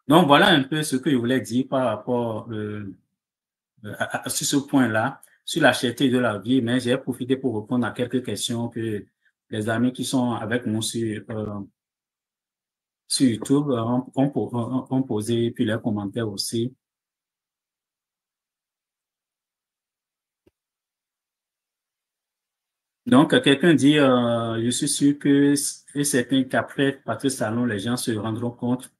Donc, voilà un peu ce que je voulais dire par rapport sur ce point-là, sur la cherté de la vie, mais j'ai profité pour répondre à quelques questions que les amis qui sont avec nous sur YouTube ont posé, puis leurs commentaires aussi. Donc, quelqu'un dit, je suis sûr que c'est certain qu'après Patrice Talon, les gens se rendront compte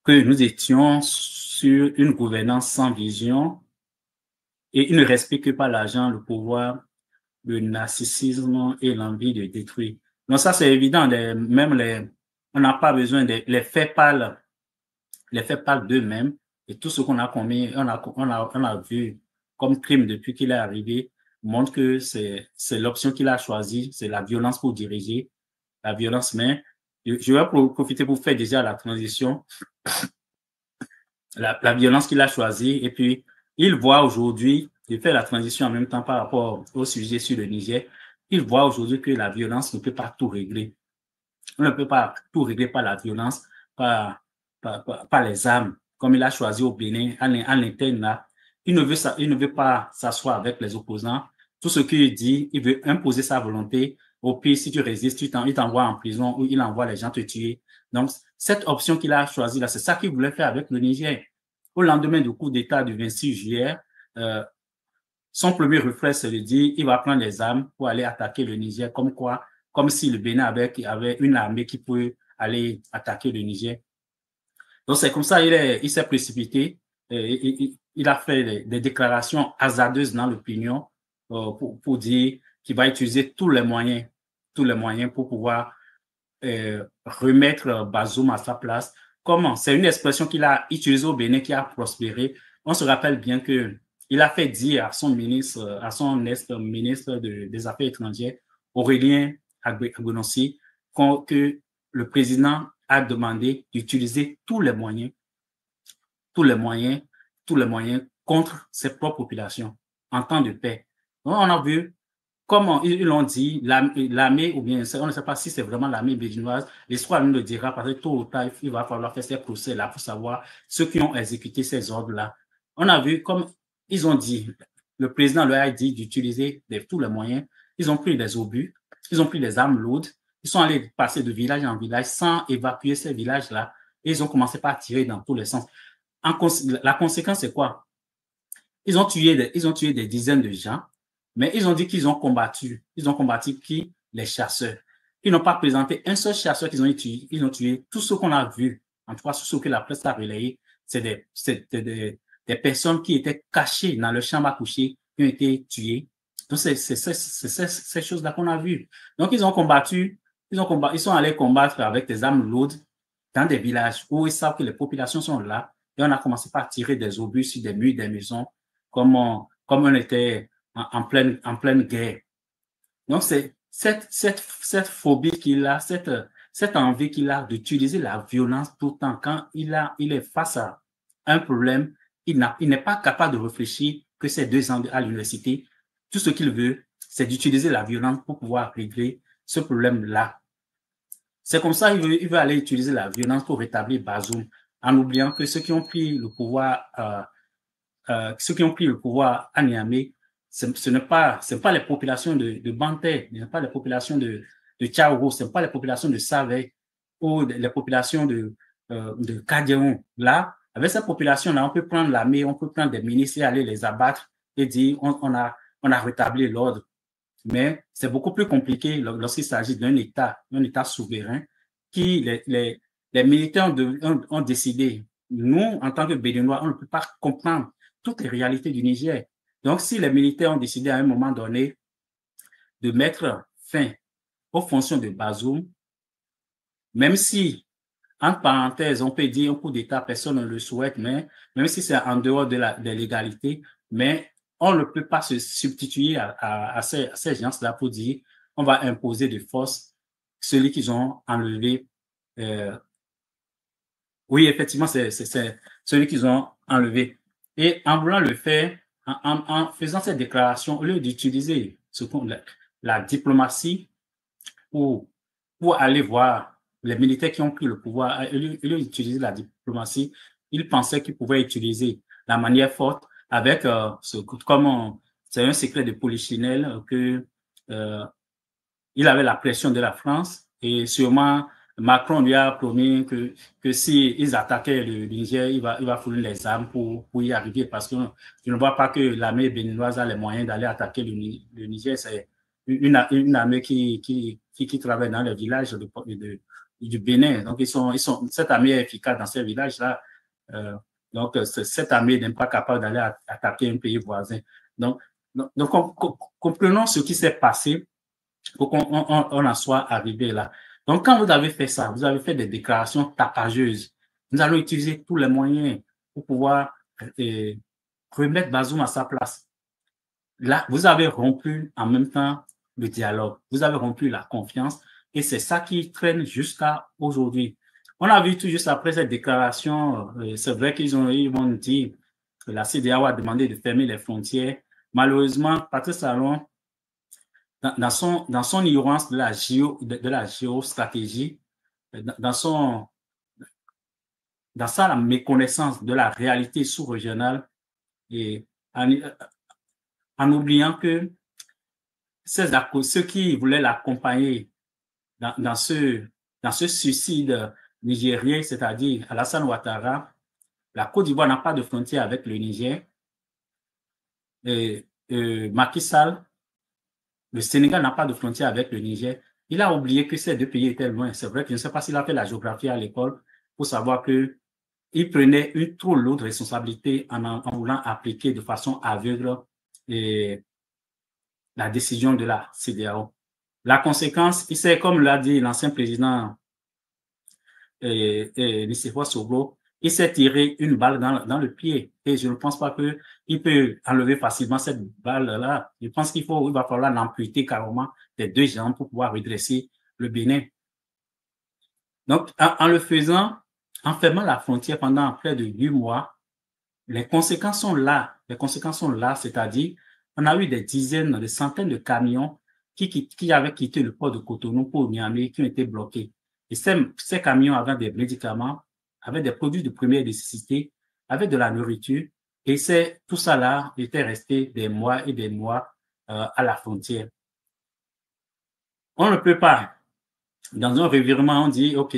que nous étions sur une gouvernance sans vision et ils ne respectent pas l'argent, le pouvoir, le narcissisme et l'envie de détruire. Donc ça, c'est évident. On n'a pas besoin les faits parlent, les faits parlent d'eux-mêmes et tout ce qu'on a commis, on a vu comme crime depuis qu'il est arrivé montre que c'est l'option qu'il a choisie, c'est la violence pour diriger, la violence. Mais je vais profiter pour faire déjà la transition, la violence qu'il a choisie et puis il voit aujourd'hui, il fait la transition en même temps par rapport au sujet sur le Niger, il voit aujourd'hui que la violence ne peut pas tout régler. On ne peut pas tout régler par la violence, par les armes, comme il a choisi au Bénin, à l'interne là. Il ne veut pas s'asseoir avec les opposants. Tout ce qu'il dit, il veut imposer sa volonté. Au pire, si tu résistes, il t'envoie en prison ou il envoie les gens te tuer. Donc, cette option qu'il a choisie là, c'est ça qu'il voulait faire avec le Niger. Au lendemain du coup d'État du 26 juillet, son premier réflexe, c'est de dire il va prendre les armes pour aller attaquer le Niger, comme si le Bénin avait une armée qui peut aller attaquer le Niger. Donc c'est comme ça, il s'est précipité, il a fait des déclarations hasardeuses dans l'opinion pour dire qu'il va utiliser tous les moyens pour pouvoir remettre Bazoum à sa place. Comment? C'est une expression qu'il a utilisée au Bénin qui a prospéré. On se rappelle bien que il a fait dire à son ministre, à son ex-ministre des Affaires étrangères, Aurélien Agbonossi, que le président a demandé d'utiliser tous les moyens, tous les moyens, tous les moyens contre ses propres populations en temps de paix. Donc, on a vu comment ils l'ont dit, l'armée, ou bien on ne sait pas si c'est vraiment l'armée béninoise, l'histoire nous le dira parce que tôt ou tard, il va falloir faire ces procès-là pour savoir ceux qui ont exécuté ces ordres-là. On a vu comme ils ont dit, le président leur a dit d'utiliser tous les moyens. Ils ont pris des obus, ils ont pris des armes lourdes, ils sont allés passer de village en village sans évacuer ces villages-là et ils ont commencé par tirer dans tous les sens. La conséquence, c'est quoi? Ils ont tué des dizaines de gens, mais ils ont dit qu'ils ont combattu. Ils ont combattu qui? Les chasseurs. Ils n'ont pas présenté un seul chasseur qu'ils ont tué. Ils ont tué tout ce qu'on a vu. En tout cas, tout ce que la presse a relayé, c'est des personnes qui étaient cachées dans le champ à coucher, qui ont été tuées. Donc, c'est ces choses-là qu'on a vues. Donc, ils ont combattu, ils sont allés combattre avec des armes lourdes dans des villages où ils savent que les populations sont là. Et on a commencé par tirer des obus sur des murs des maisons, comme on était en pleine guerre. Donc, c'est cette phobie qu'il a, cette envie qu'il a d'utiliser la violence tout le temps. Quand il est face à un problème, il n'est pas capable de réfléchir que ces 2 ans à l'université. Tout ce qu'il veut, c'est d'utiliser la violence pour pouvoir régler ce problème-là. C'est comme ça qu'il veut aller utiliser la violence pour rétablir Bazoum, en oubliant que ceux qui ont pris le pouvoir à Niamey, ce n'est pas les populations de Banté, ce n'est pas les populations de Tchaouro, ce n'est pas les populations de Savay ou les populations de Kadéon. Là, avec cette population-là, on peut prendre l'armée, on peut prendre des ministres et aller les abattre et dire on a rétabli l'ordre. Mais c'est beaucoup plus compliqué lorsqu'il s'agit d'un État souverain qui les militaires ont décidé. Nous, en tant que Béninois, on ne peut pas comprendre toutes les réalités du Niger. Donc, si les militaires ont décidé à un moment donné de mettre fin aux fonctions de Bazoum, même si, entre parenthèses, on peut dire un coup d'État, personne ne le souhaite, mais même si c'est en dehors de la légalité, mais on ne peut pas se substituer à ces gens-là pour dire on va imposer de force celui qu'ils ont enlevé. Oui, effectivement, c'est celui qu'ils ont enlevé. Et en voulant le faire, en faisant cette déclaration, au lieu d'utiliser la diplomatie pour aller voir les militaires qui ont pris le pouvoir, ils ont utilisé la diplomatie, ils pensaient qu'ils pouvaient utiliser la manière forte avec comme c'est un secret de polichinelle que euh, il avait la pression de la France et sûrement Macron lui a promis que si ils attaquaient le Niger, il va fournir les armes pour y arriver parce que je ne vois pas que l'armée béninoise a les moyens d'aller attaquer le Niger. C'est une armée qui travaille dans les villages du Bénin. Donc, cette armée est efficace dans ces villages-là. Euh, donc, cette armée n'est pas capable d'aller attaquer un pays voisin. Donc, comprenons ce qui s'est passé pour qu'on en soit arrivé là. Donc, quand vous avez fait ça, vous avez fait des déclarations tapageuses. Nous allons utiliser tous les moyens pour pouvoir remettre Bazoum à sa place. Là, vous avez rompu en même temps le dialogue. Vous avez rompu la confiance et c'est ça qui traîne jusqu'à aujourd'hui. On a vu tout juste après cette déclaration, c'est vrai ils vont dire que la CEDEAO a demandé de fermer les frontières. Malheureusement, Patrice Talon, dans son ignorance de la géostratégie, dans sa méconnaissance de la réalité sous-régionale et en oubliant que ceux qui voulaient l'accompagner dans ce suicide nigérien, c'est-à-dire Alassane Ouattara, la Côte d'Ivoire n'a pas de frontière avec le Niger. Macky Sall, le Sénégal n'a pas de frontière avec le Niger. Il a oublié que ces deux pays étaient loin. C'est vrai que je ne sais pas s'il a fait la géographie à l'école pour savoir que il prenait une trop lourde responsabilité en voulant appliquer de façon aveugle la décision de la CEDEAO. La conséquence, c'est comme l'a dit l'ancien président Nicéphore Soglo, il s'est tiré une balle dans le pied et je ne pense pas qu'il peut enlever facilement cette balle-là. Je pense qu'il va falloir l'amputer carrément des deux jambes pour pouvoir redresser le Bénin. Donc, en le faisant, en fermant la frontière pendant près de 8 mois, les conséquences sont là. Les conséquences sont là, c'est-à-dire, on a eu des dizaines, des centaines de camions qui avaient quitté le port de Cotonou pour Niamey, qui ont été bloqués. Et ces camions avaient des médicaments, avaient des produits de première nécessité, avaient de la nourriture, et tout ça là était resté des mois et des mois à la frontière. On ne peut pas, dans un revirement, on dit, OK,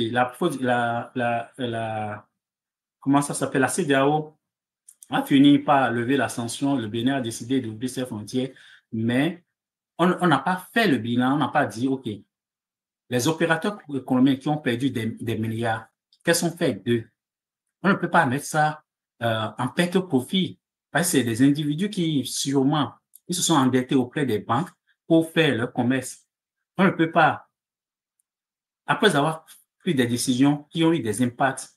comment ça s'appelle, la CEDEAO a fini par lever la sanction, le Bénin a décidé d'ouvrir ses frontières, mais on n'a pas fait le bilan, on n'a pas dit, OK, les opérateurs économiques qui ont perdu des milliards, qu'est-ce qu'on fait d'eux? On ne peut pas mettre ça en perte profit, parce que c'est des individus qui, sûrement, ils se sont endettés auprès des banques pour faire leur commerce. On ne peut pas, après avoir pris des décisions qui ont eu des impacts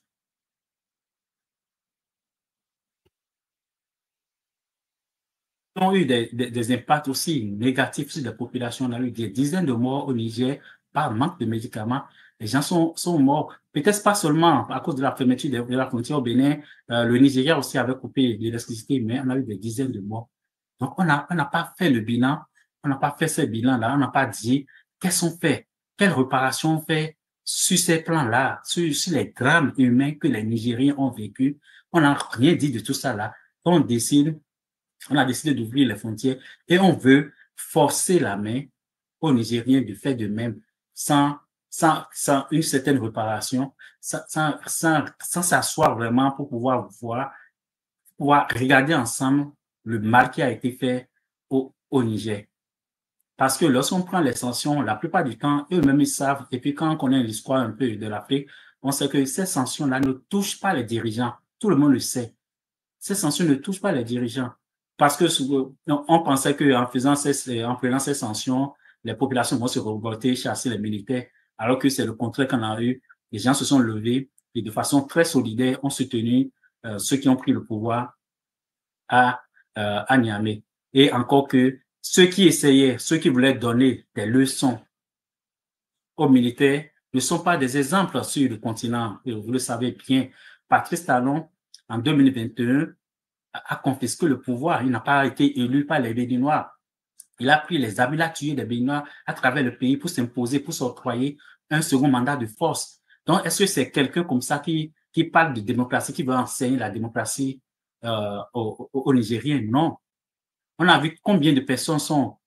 ont eu des impacts aussi négatifs sur la population. On a eu des dizaines de morts au Niger par manque de médicaments. Les gens sont morts. Peut-être pas seulement à cause de la fermeture de la frontière au Bénin. Le Nigeria aussi avait coupé l'électricité, mais on a eu des dizaines de morts. Donc, on n'a pas fait le bilan. On n'a pas fait ce bilan-là. On n'a pas dit qu'est-ce qu'on fait, quelle réparation on fait sur ces plans-là, sur les drames humains que les Nigériens ont vécu. On n'a rien dit de tout ça là. On a décidé d'ouvrir les frontières et on veut forcer la main aux Nigériens de faire de même sans une certaine réparation, sans s'asseoir vraiment pour pouvoir pouvoir regarder ensemble le mal qui a été fait au Niger. Parce que lorsqu'on prend les sanctions, la plupart du temps, eux-mêmes ils savent, et puis quand on connaît l'histoire un peu de l'Afrique, on sait que ces sanctions-là ne touchent pas les dirigeants. Tout le monde le sait. Ces sanctions ne touchent pas les dirigeants. Parce que on pensait qu'en en prenant ces sanctions, les populations vont se révolter, chasser les militaires, alors que c'est le contraire qu'on a eu. Les gens se sont levés et de façon très solidaire ont soutenu ceux qui ont pris le pouvoir à Niamey. Et encore que ceux qui voulaient donner des leçons aux militaires ne sont pas des exemples sur le continent. Et vous le savez bien, Patrice Talon, en 2021, a confisqué le pouvoir. Il n'a pas été élu par les Béninois. Il a pris les habits tués des Béninois à travers le pays pour s'imposer, pour s'octroyer un second mandat de force. Donc, est-ce que c'est quelqu'un comme ça qui parle de démocratie, qui veut enseigner la démocratie aux Nigériens? Non. On a vu combien de personnes sont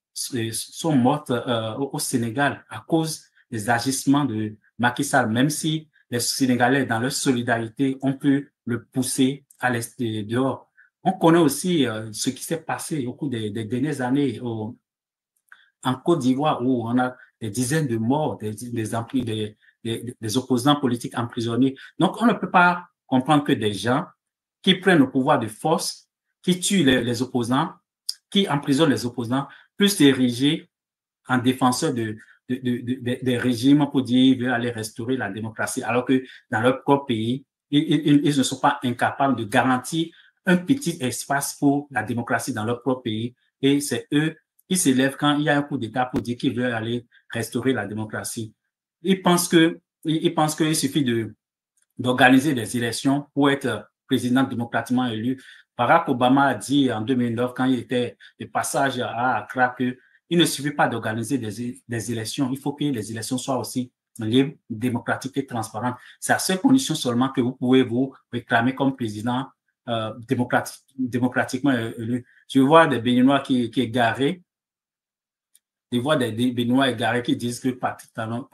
mortes au Sénégal à cause des agissements de Macky Sall, même si les Sénégalais, dans leur solidarité, ont pu le pousser à dehors. On connaît aussi ce qui s'est passé au cours des dernières années en Côte d'Ivoire, où on a des dizaines de morts, des opposants politiques emprisonnés. Donc, on ne peut pas comprendre que des gens qui prennent le pouvoir de force, qui tuent les opposants, qui emprisonnent les opposants, puissent s'ériger en défenseurs des régimes pour dire qu'ils veulent aller restaurer la démocratie, alors que dans leur propre pays, ils ne sont pas incapables de garantir un petit espace pour la démocratie dans leur propre pays. Et c'est eux qui s'élèvent quand il y a un coup d'État pour dire qu'ils veulent aller restaurer la démocratie. Ils pensent qu'il suffit d'organiser des élections pour être président démocratiquement élu. Barack Obama a dit en 2009, quand il était de passage à Accra, qu'il ne suffit pas d'organiser des élections, il faut que les élections soient aussi libres, démocratiques et transparentes. C'est à cette condition seulement que vous pouvez vous réclamer comme président démocratiquement élu. Je vois des Béninois qui est garé, je vois des Béninois égarés qui disent que Patrice Talon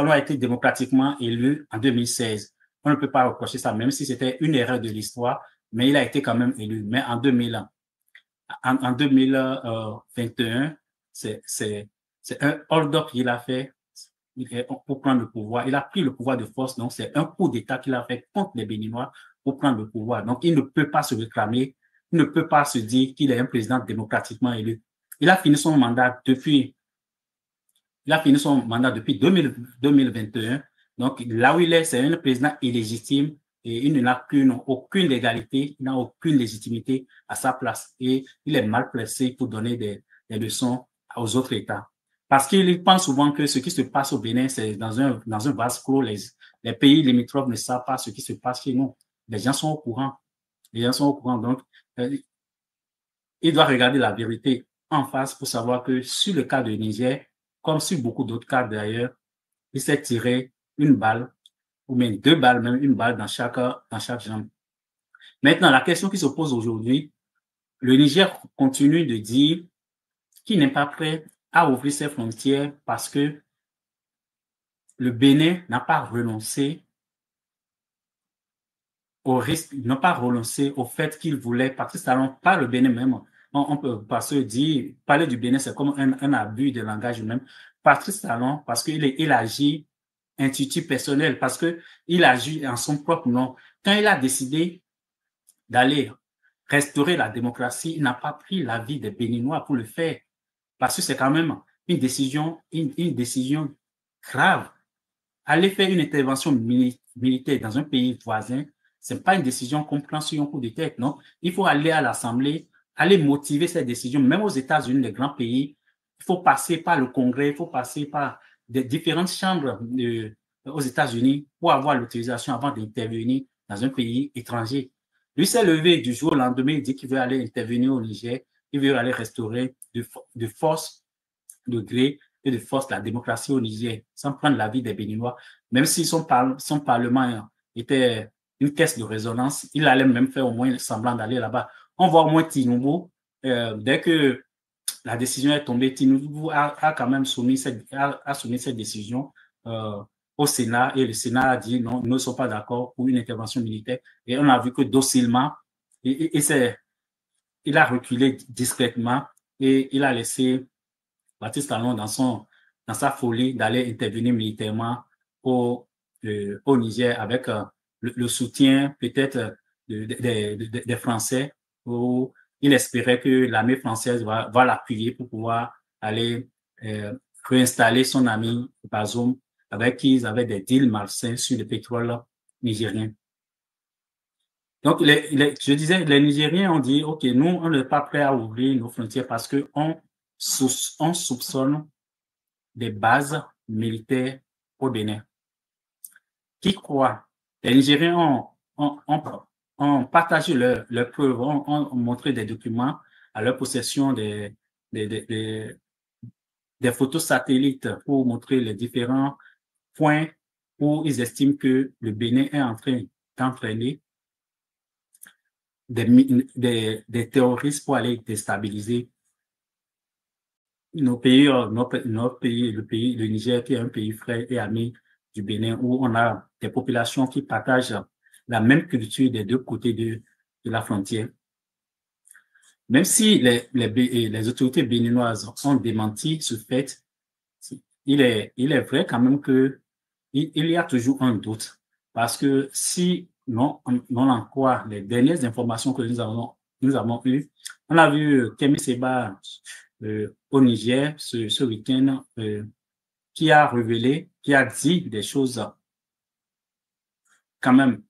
a été démocratiquement élu en 2016. On ne peut pas reprocher ça, même si c'était une erreur de l'histoire, mais il a été quand même élu. Mais en 2021, c'est un hold-up qu'il a fait pour prendre le pouvoir. Il a pris le pouvoir de force, donc c'est un coup d'État qu'il a fait contre les Béninois pour prendre le pouvoir. Donc, il ne peut pas se réclamer, il ne peut pas se dire qu'il est un président démocratiquement élu. Il a fini son mandat depuis 2021. Donc, là où il est, c'est un président illégitime et il n'a aucune légalité, il n'a aucune légitimité à sa place et il est mal placé pour donner des leçons aux autres États. Parce qu'il pense souvent que ce qui se passe au Bénin, c'est dans un vase clos. Les pays limitrophes ne savent pas ce qui se passe chez nous. Les gens sont au courant. Donc, il doit regarder la vérité en face pour savoir que sur le cas de Niger, comme sur beaucoup d'autres cas d'ailleurs, il s'est tiré une balle, ou même deux balles, même une balle dans chaque jambe. Maintenant, la question qui se pose aujourd'hui, le Niger continue de dire qu'il n'est pas prêt à ouvrir ses frontières parce que le Bénin n'a pas renoncé au risque, n'a pas renoncé au fait qu'il voulait, Patrice Talon, pas le Bénin même, on peut pas se dire, parler du Bénin, c'est comme un abus de langage même. Patrice Talon, parce qu'il agit intuitif personnel, parce que il agit en son propre nom. Quand il a décidé d'aller restaurer la démocratie, il n'a pas pris l'avis des Béninois pour le faire, parce que c'est quand même une décision grave. Aller faire une intervention militaire dans un pays voisin, c'est pas une décision qu'on prend sur un coup de tête, non. Il faut aller à l'Assemblée, aller motiver cette décision. Même aux États-Unis, les grands pays, il faut passer par le Congrès, il faut passer par des différentes chambres aux États-Unis pour avoir l'autorisation avant d'intervenir dans un pays étranger. Lui s'est levé du jour au lendemain, il dit qu'il veut aller intervenir au Niger, il veut aller restaurer de force, de gré et de force la démocratie au Niger, sans prendre l'avis des Béninois. Même si son parlement était une caisse de résonance, il allait même faire au moins semblant d'aller là-bas. On voit au moins Tinubu, dès que la décision est tombée, Tinubu a quand même soumis cette décision au Sénat et le Sénat a dit non, ils ne sont pas d'accord pour une intervention militaire. Et on a vu que docilement, il a reculé discrètement et il a laissé Patrice Talon dans sa folie d'aller intervenir militairement au Niger avec le soutien peut-être des Français, où il espérait que l'armée française va l'appuyer pour pouvoir aller réinstaller son ami Bazoum, avec qui ils avaient des deals malsains sur le pétrole nigérien. Donc, je disais, les Nigériens ont dit, OK, nous, on n'est pas prêt à ouvrir nos frontières parce qu'on soupçonne des bases militaires au Bénin. Qui croient? Les Nigériens ont partagé leurs preuves, ont montré des documents à leur possession des photos satellites pour montrer les différents points où ils estiment que le Bénin est en train d'entraîner des terroristes pour aller déstabiliser nos pays, notre pays, le Niger, qui est un pays frère et ami du Bénin, où on a des populations qui partagent la même culture des deux côtés de la frontière. Même si les autorités béninoises ont démenti ce fait, il est vrai quand même que il y a toujours un doute. Parce que si non, on en croit les dernières informations que nous avons eues, on a vu Kemi Seba au Niger ce week-end qui a révélé, qui a dit des choses quand même,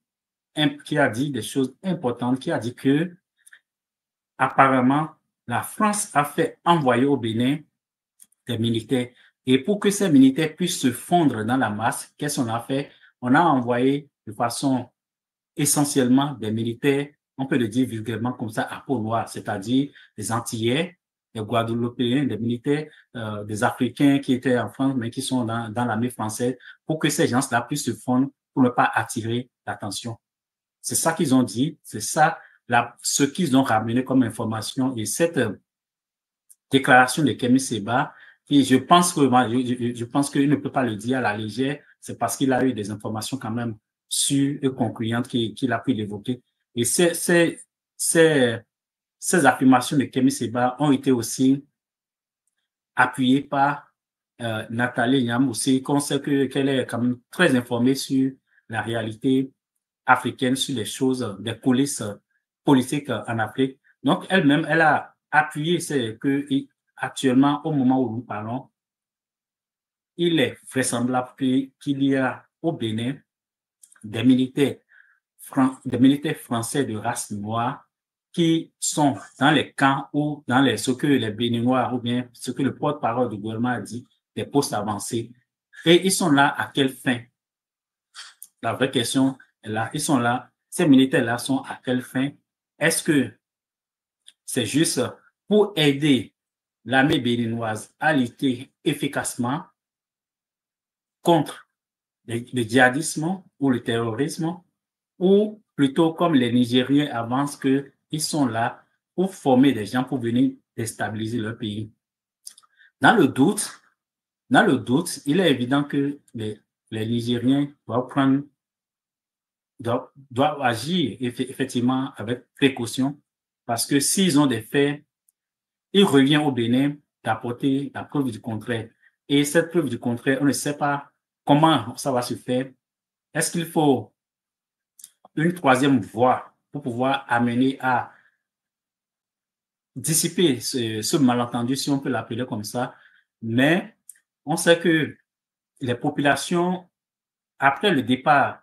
qui a dit des choses importantes, qui a dit que apparemment la France a fait envoyer au Bénin des militaires. Et pour que ces militaires puissent se fondre dans la masse, qu'est-ce qu'on a fait? On a envoyé de façon essentiellement des militaires, on peut le dire vulgairement comme ça, à peau noire, c'est-à-dire des Antillais, des Guadeloupéens, des militaires, des Africains qui étaient en France, mais qui sont dans l'armée française, pour que ces gens-là puissent se fondre pour ne pas attirer l'attention. C'est ça qu'ils ont dit, c'est ça ce qu'ils ont ramené comme information. Et cette déclaration de Kemi Seba, et je pense qu'il ne peut pas le dire à la légère, c'est parce qu'il a eu des informations quand même sûres et concluantes qu'il a pu l'évoquer. Et ces affirmations de Kemi Seba ont été aussi appuyées par Nathalie Nyam aussi, qu'on sait qu'elle est quand même très informée sur la réalité africaine, sur les choses, des coulisses politiques en Afrique. Donc, elle-même, elle a appuyé, c'est que actuellement, au moment où nous parlons, il est vraisemblable qu'il y a au Bénin des militaires français de race noire qui sont dans les camps ou dans ce que les Béninois ou bien ce que le porte-parole du gouvernement a dit, des postes avancés. Et ils sont là à quelle fin? La vraie question est là. Ils sont là. Ces militaires-là sont à quelle fin? Est-ce que c'est juste pour aider l'armée béninoise à lutter efficacement contre le djihadisme ou le terrorisme, ou plutôt comme les Nigériens avancent qu'ils sont là pour former des gens pour venir déstabiliser leur pays. Dans le doute, il est évident que les Nigériens doivent agir effectivement avec précaution, parce que s'ils ont des faits, il revient au Bénin d'apporter la preuve du contraire. Et cette preuve du contraire, on ne sait pas comment ça va se faire. Est-ce qu'il faut une troisième voie pour pouvoir amener à dissiper ce malentendu, si on peut l'appeler comme ça? Mais on sait que les populations, après le départ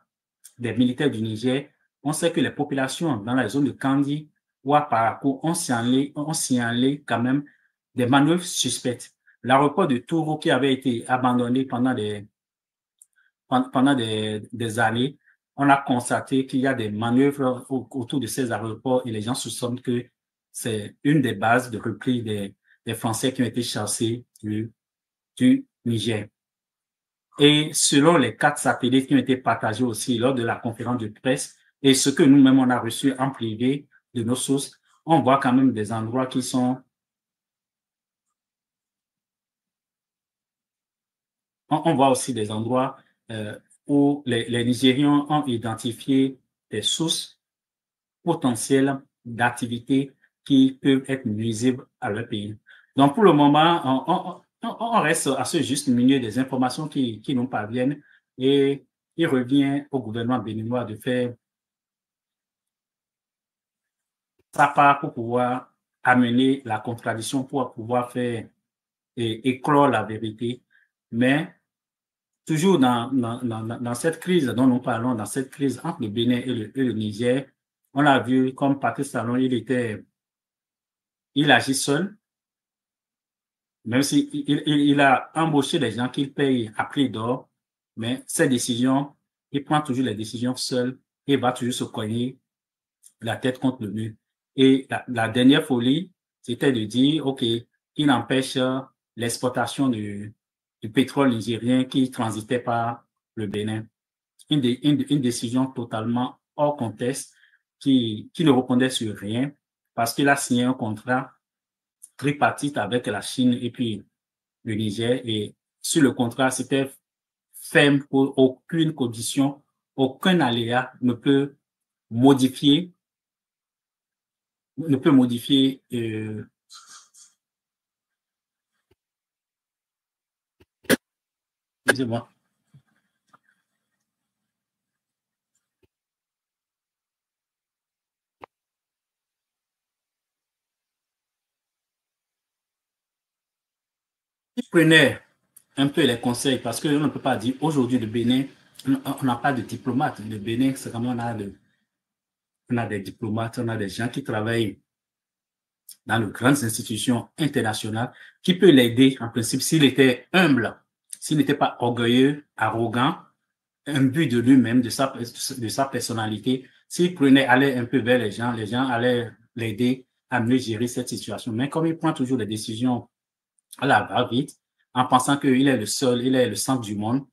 des militaires du Niger, on sait que les populations dans la zone de Kandi ou à Parakou ont signalé quand même des manœuvres suspectes. L'aéroport de Touro qui avait été abandonné pendant des années, on a constaté qu'il y a des manœuvres autour de ces aéroports et les gens soupçonnent que c'est une des bases de repli des Français qui ont été chassés du Niger. Et selon les 4 satellites qui ont été partagés aussi lors de la conférence de presse et ce que nous-mêmes on a reçu en privé de nos sources, on voit quand même des endroits qui sont on voit aussi des endroits où les Nigérians ont identifié des sources potentielles d'activités qui peuvent être nuisibles à leur pays. Donc, pour le moment, on reste à ce juste milieu des informations qui nous parviennent et il revient au gouvernement béninois de faire sa part pour pouvoir amener la contradiction, pour pouvoir faire éclore la vérité. Mais toujours dans cette crise dont nous parlons, dans cette crise entre le Bénin et le Niger, on a vu comme Patrice Talon, il agit seul, même s'il il a embauché des gens qu'il paye à prix d'or, mais ses décisions, il prend toujours les décisions seul et va toujours se cogner la tête contre le mur. Et la dernière folie, c'était de dire, OK, il empêche l'exportation du pétrole nigérien qui transitait par le Bénin. une décision totalement hors contexte qui ne répondait sur rien parce qu'il a signé un contrat tripartite avec la Chine et puis le Niger. Et sur le contrat, c'était ferme pour aucune condition, aucun aléa modifier, ne peut modifier excusez-moi. Prenez un peu les conseils parce qu'on ne peut pas dire aujourd'hui le Bénin, on n'a pas de diplomate. Le Bénin, c'est comme on a des diplomates, on a des gens qui travaillent dans de grandes institutions internationales qui peut l'aider en principe s'il était humble, s'il n'était pas orgueilleux, arrogant, imbu de lui-même, de sa personnalité. S'il allait un peu vers les gens allaient l'aider à mieux gérer cette situation. Mais comme il prend toujours des décisions à la va-vite, en pensant qu'il est le seul, il est le centre du monde,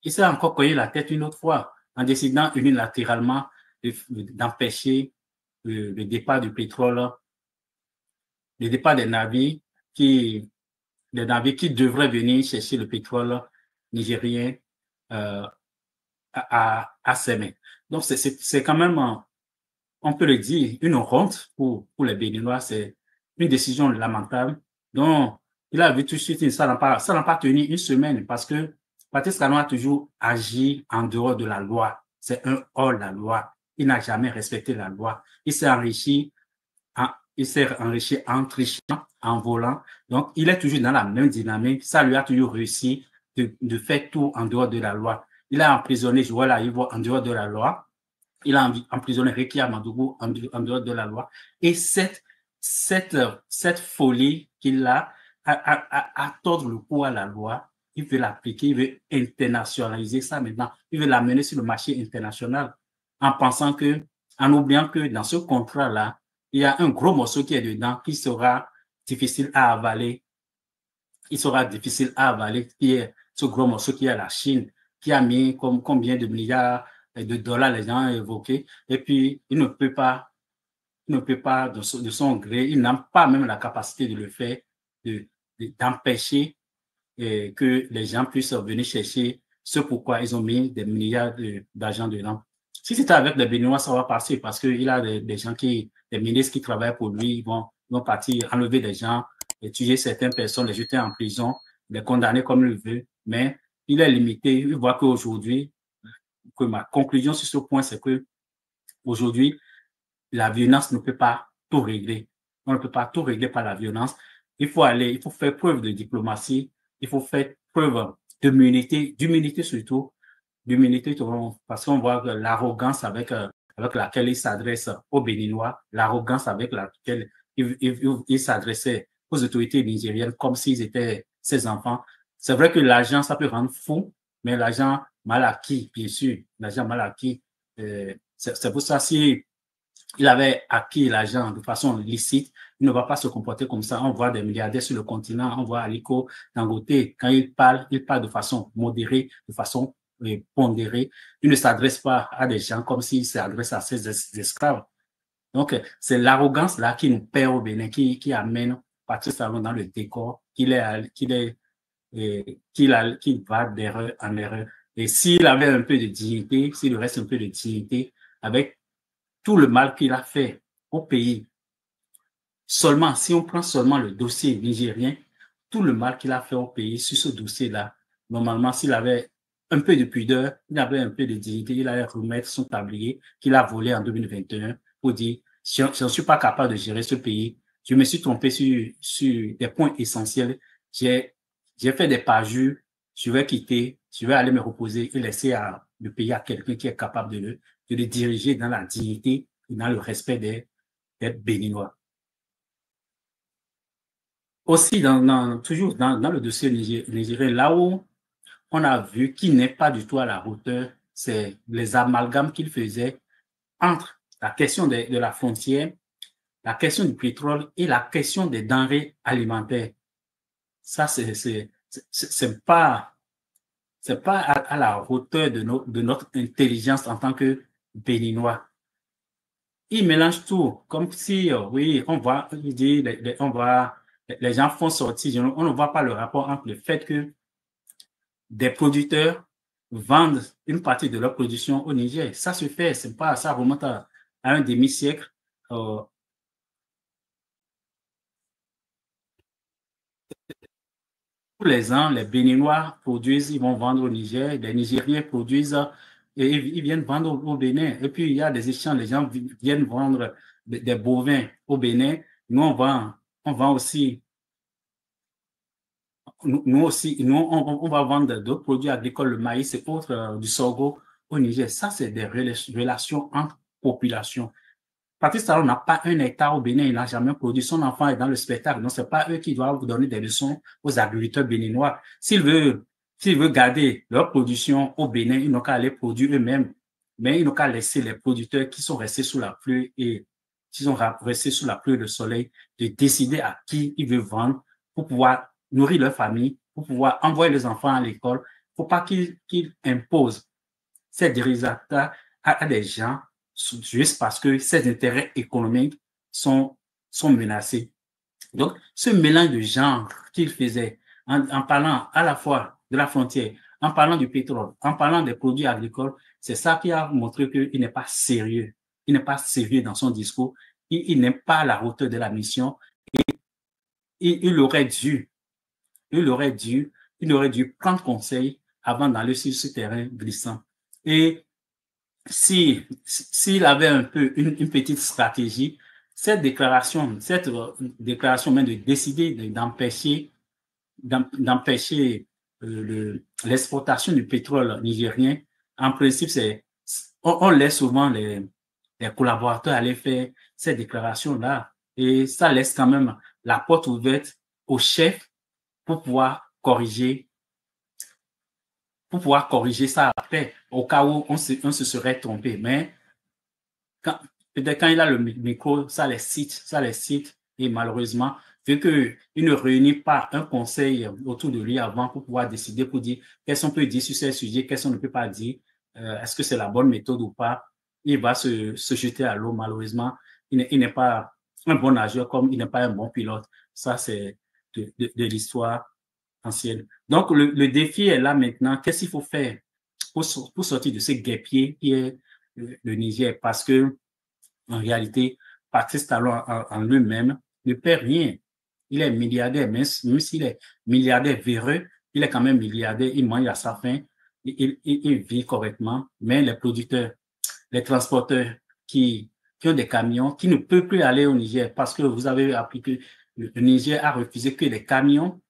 il s'est encore cogné la tête une autre fois en décidant unilatéralement d'empêcher le départ du pétrole, le départ qui, des navires qui devraient venir chercher le pétrole nigérien euh, à ses mains. Donc, c'est quand même, on peut le dire, une honte pour les Béninois. C'est une décision lamentable. Donc, il a vu tout de suite, ça n'a pas tenu une semaine parce que Patrice Talon a toujours agi en dehors de la loi. C'est un hors la loi. Il n'a jamais respecté la loi. Il s'est enrichi en trichant, en volant. Donc, il est toujours dans la même dynamique. Ça lui a toujours réussi de faire tout en dehors de la loi. Il a emprisonné Joël Aïbo en dehors de la loi. Il a emprisonné Rekia Madougou en dehors de la loi. Et cette folie qu'il a à tordre le cou à la loi, il veut l'appliquer, il veut internationaliser ça maintenant. Il veut l'amener sur le marché international en pensant en oubliant que dans ce contrat-là, il y a un gros morceau qui est dedans qui sera difficile à avaler. Il sera difficile à avaler, qui est ce gros morceau qui est la Chine, qui a mis combien de milliards de dollars les gens ont évoqué. Et puis, il ne peut pas de son gré, il n'a pas même la capacité de le faire, d'empêcher que les gens puissent venir chercher ce pourquoi ils ont mis des milliards d'argent dedans. Si c'était avec les Béninois, ça va passer parce qu'il a des gens des ministres qui travaillent pour lui, ils vont partir enlever des gens, tuer certaines personnes, les jeter en prison, les condamner comme il veut. Mais il est limité. Il voit qu'aujourd'hui, que ma conclusion sur ce point, c'est que aujourd'hui, la violence ne peut pas tout régler. On ne peut pas tout régler par la violence. Il faut faire preuve de diplomatie, il faut faire preuve d'humilité surtout, d'humilité parce qu'on voit l'arrogance avec laquelle il s'adresse aux Béninois, l'arrogance avec laquelle il s'adressait aux autorités nigériennes comme s'ils étaient ses enfants. C'est vrai que l'argent, ça peut rendre fou, mais l'argent mal acquis, bien sûr, l'argent mal acquis, c'est pour ça si il avait acquis l'argent de façon licite, il ne va pas se comporter comme ça. On voit des milliardaires sur le continent, on voit Aliko Dangote, quand il parle de façon modérée, de façon pondérée. Il ne s'adresse pas à des gens comme s'il s'adresse à ses esclaves. Donc, c'est l'arrogance là qui nous perd au Bénin, qui amène Patrice Talon dans le décor, qu'il va d'erreur en erreur. Et s'il avait un peu de dignité, s'il reste un peu de dignité, avec tout le mal qu'il a fait au pays, seulement, si on prend seulement le dossier nigérien, tout le mal qu'il a fait au pays sur ce dossier-là, normalement, s'il avait un peu de pudeur, il avait un peu de dignité, il allait remettre son tablier qu'il a volé en 2021 pour dire, je ne suis pas capable de gérer ce pays, je me suis trompé sur des points essentiels, j'ai fait des parjures, je vais quitter, je vais aller me reposer et laisser le pays à quelqu'un qui est capable de le diriger dans la dignité et dans le respect des Béninois. Aussi, toujours dans le dossier nigérien, là où on a vu qu'il n'est pas du tout à la hauteur, c'est les amalgames qu'il faisait entre la question de la frontière, la question du pétrole et la question des denrées alimentaires. Ça, c'est pas c'est pas à la hauteur de notre intelligence en tant que Béninois. Ils mélangent tout, comme si, oui, on va, il dit, les gens font sortir, on ne voit pas le rapport entre le fait que des producteurs vendent une partie de leur production au Niger. Ça se fait, c'est pas, ça remonte à un demi-siècle. Tous les ans, les Béninois produisent, ils vont vendre au Niger, les Nigériens produisent et ils viennent vendre au Bénin. Et puis, il y a des échanges, les gens viennent vendre des bovins au Bénin. Nous, on vend aussi, on va vendre d'autres produits agricoles, le maïs et autres, du sorgho au Niger. Ça, c'est des relations entre populations. Patrice Talon n'a pas un hectare au Bénin, il n'a jamais produit. Son enfant est dans le spectacle. Donc, c'est pas eux qui doivent vous donner des leçons aux agriculteurs béninois. S'il veut garder leur production au Bénin, ils n'ont qu'à aller produire eux-mêmes. Mais ils n'ont qu'à laisser les producteurs qui sont restés sous la pluie et qui sont restés sous la pluie et le soleil de décider à qui ils veulent vendre pour pouvoir nourrir leur famille, pour pouvoir envoyer les enfants à l'école. Il ne faut pas qu'ils imposent ces dirigeants à des gens juste parce que ses intérêts économiques sont menacés. Donc, ce mélange de genres qu'il faisait en parlant à la fois de la frontière, en parlant du pétrole, en parlant des produits agricoles, c'est ça qui a montré qu'il n'est pas sérieux. Il n'est pas sérieux dans son discours. Il n'est pas à la hauteur de la mission. Et il aurait dû prendre conseil avant d'aller sur ce terrain glissant. Et s'il avait un peu une petite stratégie, cette déclaration même de décider d'empêcher l'exportation du pétrole nigérien, en principe, on laisse souvent les collaborateurs aller faire ces déclarations-là et ça laisse quand même la porte ouverte au chef pour pouvoir corriger ça après, au cas où on se serait trompé. Mais peut-être quand il a le micro, ça les cite, et malheureusement, vu qu'il ne réunit pas un conseil autour de lui avant pour pouvoir décider, pour dire qu'est-ce qu'on peut dire sur ces sujets, qu'est-ce qu'on ne peut pas dire, est-ce que c'est la bonne méthode ou pas, il va se jeter à l'eau, malheureusement. Il n'est pas un bon nageur comme il n'est pas un bon pilote. Ça, c'est de l'histoire ancienne. Donc, le défi est là maintenant. Qu'est-ce qu'il faut faire pour sortir de ce guêpier qui est le Niger? Parce que, en réalité, Patrice Talon en lui-même ne perd rien. Il est milliardaire, même s'il est milliardaire véreux, il est quand même milliardaire, il mange à sa faim, il vit correctement, mais les producteurs, les transporteurs qui ont des camions, qui ne peuvent plus aller au Niger parce que vous avez appris que le Niger a refusé que les camions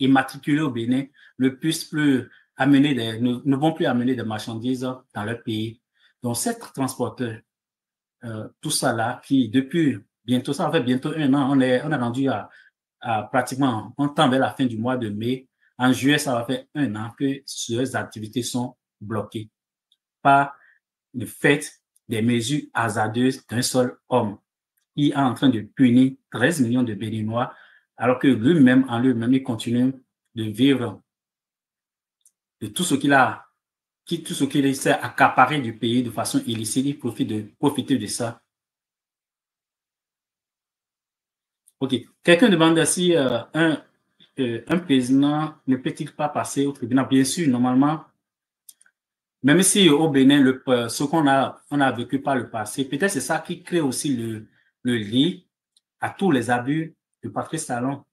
immatriculés au Bénin ne puissent plus ne vont plus amener des marchandises dans leur pays. Donc, ces transporteurs, tout ça là, qui depuis bientôt, ça fait bientôt un an, on est rendu à pratiquement, on tend vers la fin du mois de mai. En juillet, ça va faire un an que ces activités sont bloquées par le fait des mesures hasardeuses d'un seul homme qui est en train de punir 13 millions de Béninois, alors que lui-même, en lui-même, il continue de vivre de tout ce qu'il s'est accaparé du pays de façon illicite, il profite de ça. OK. Quelqu'un demande si un président ne peut-il pas passer au tribunal? Bien sûr, normalement, même si au Bénin, ce qu'on a vécu par le passé, peut-être c'est ça qui crée aussi le lien à tous les abus de Patrice Talon.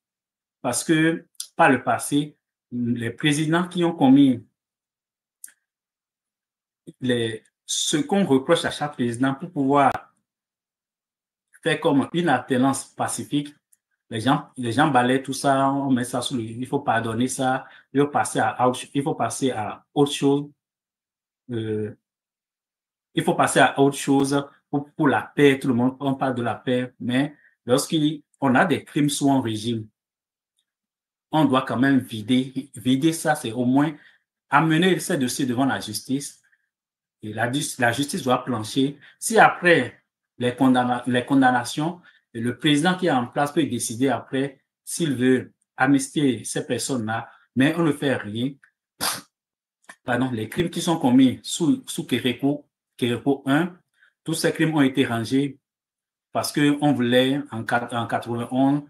Parce que par le passé, les présidents qui ont commis ce qu'on reproche à chaque président pour pouvoir faire comme une alternance pacifique, les gens balaient tout ça, on met ça sous il faut pardonner ça, il faut passer à autre chose. Il faut passer à autre chose pour la paix. Tout le monde, on parle de la paix, mais lorsqu'on a des crimes sous un régime, on doit quand même vider ça, c'est au moins amener ces dossiers devant la justice. Et la justice doit plancher. Si après les condamnations, le président qui est en place peut décider après s'il veut amnistier ces personnes-là, mais on ne fait rien. pardon, les crimes qui sont commis sous Kérékou 1, tous ces crimes ont été rangés parce qu'on voulait, en 91,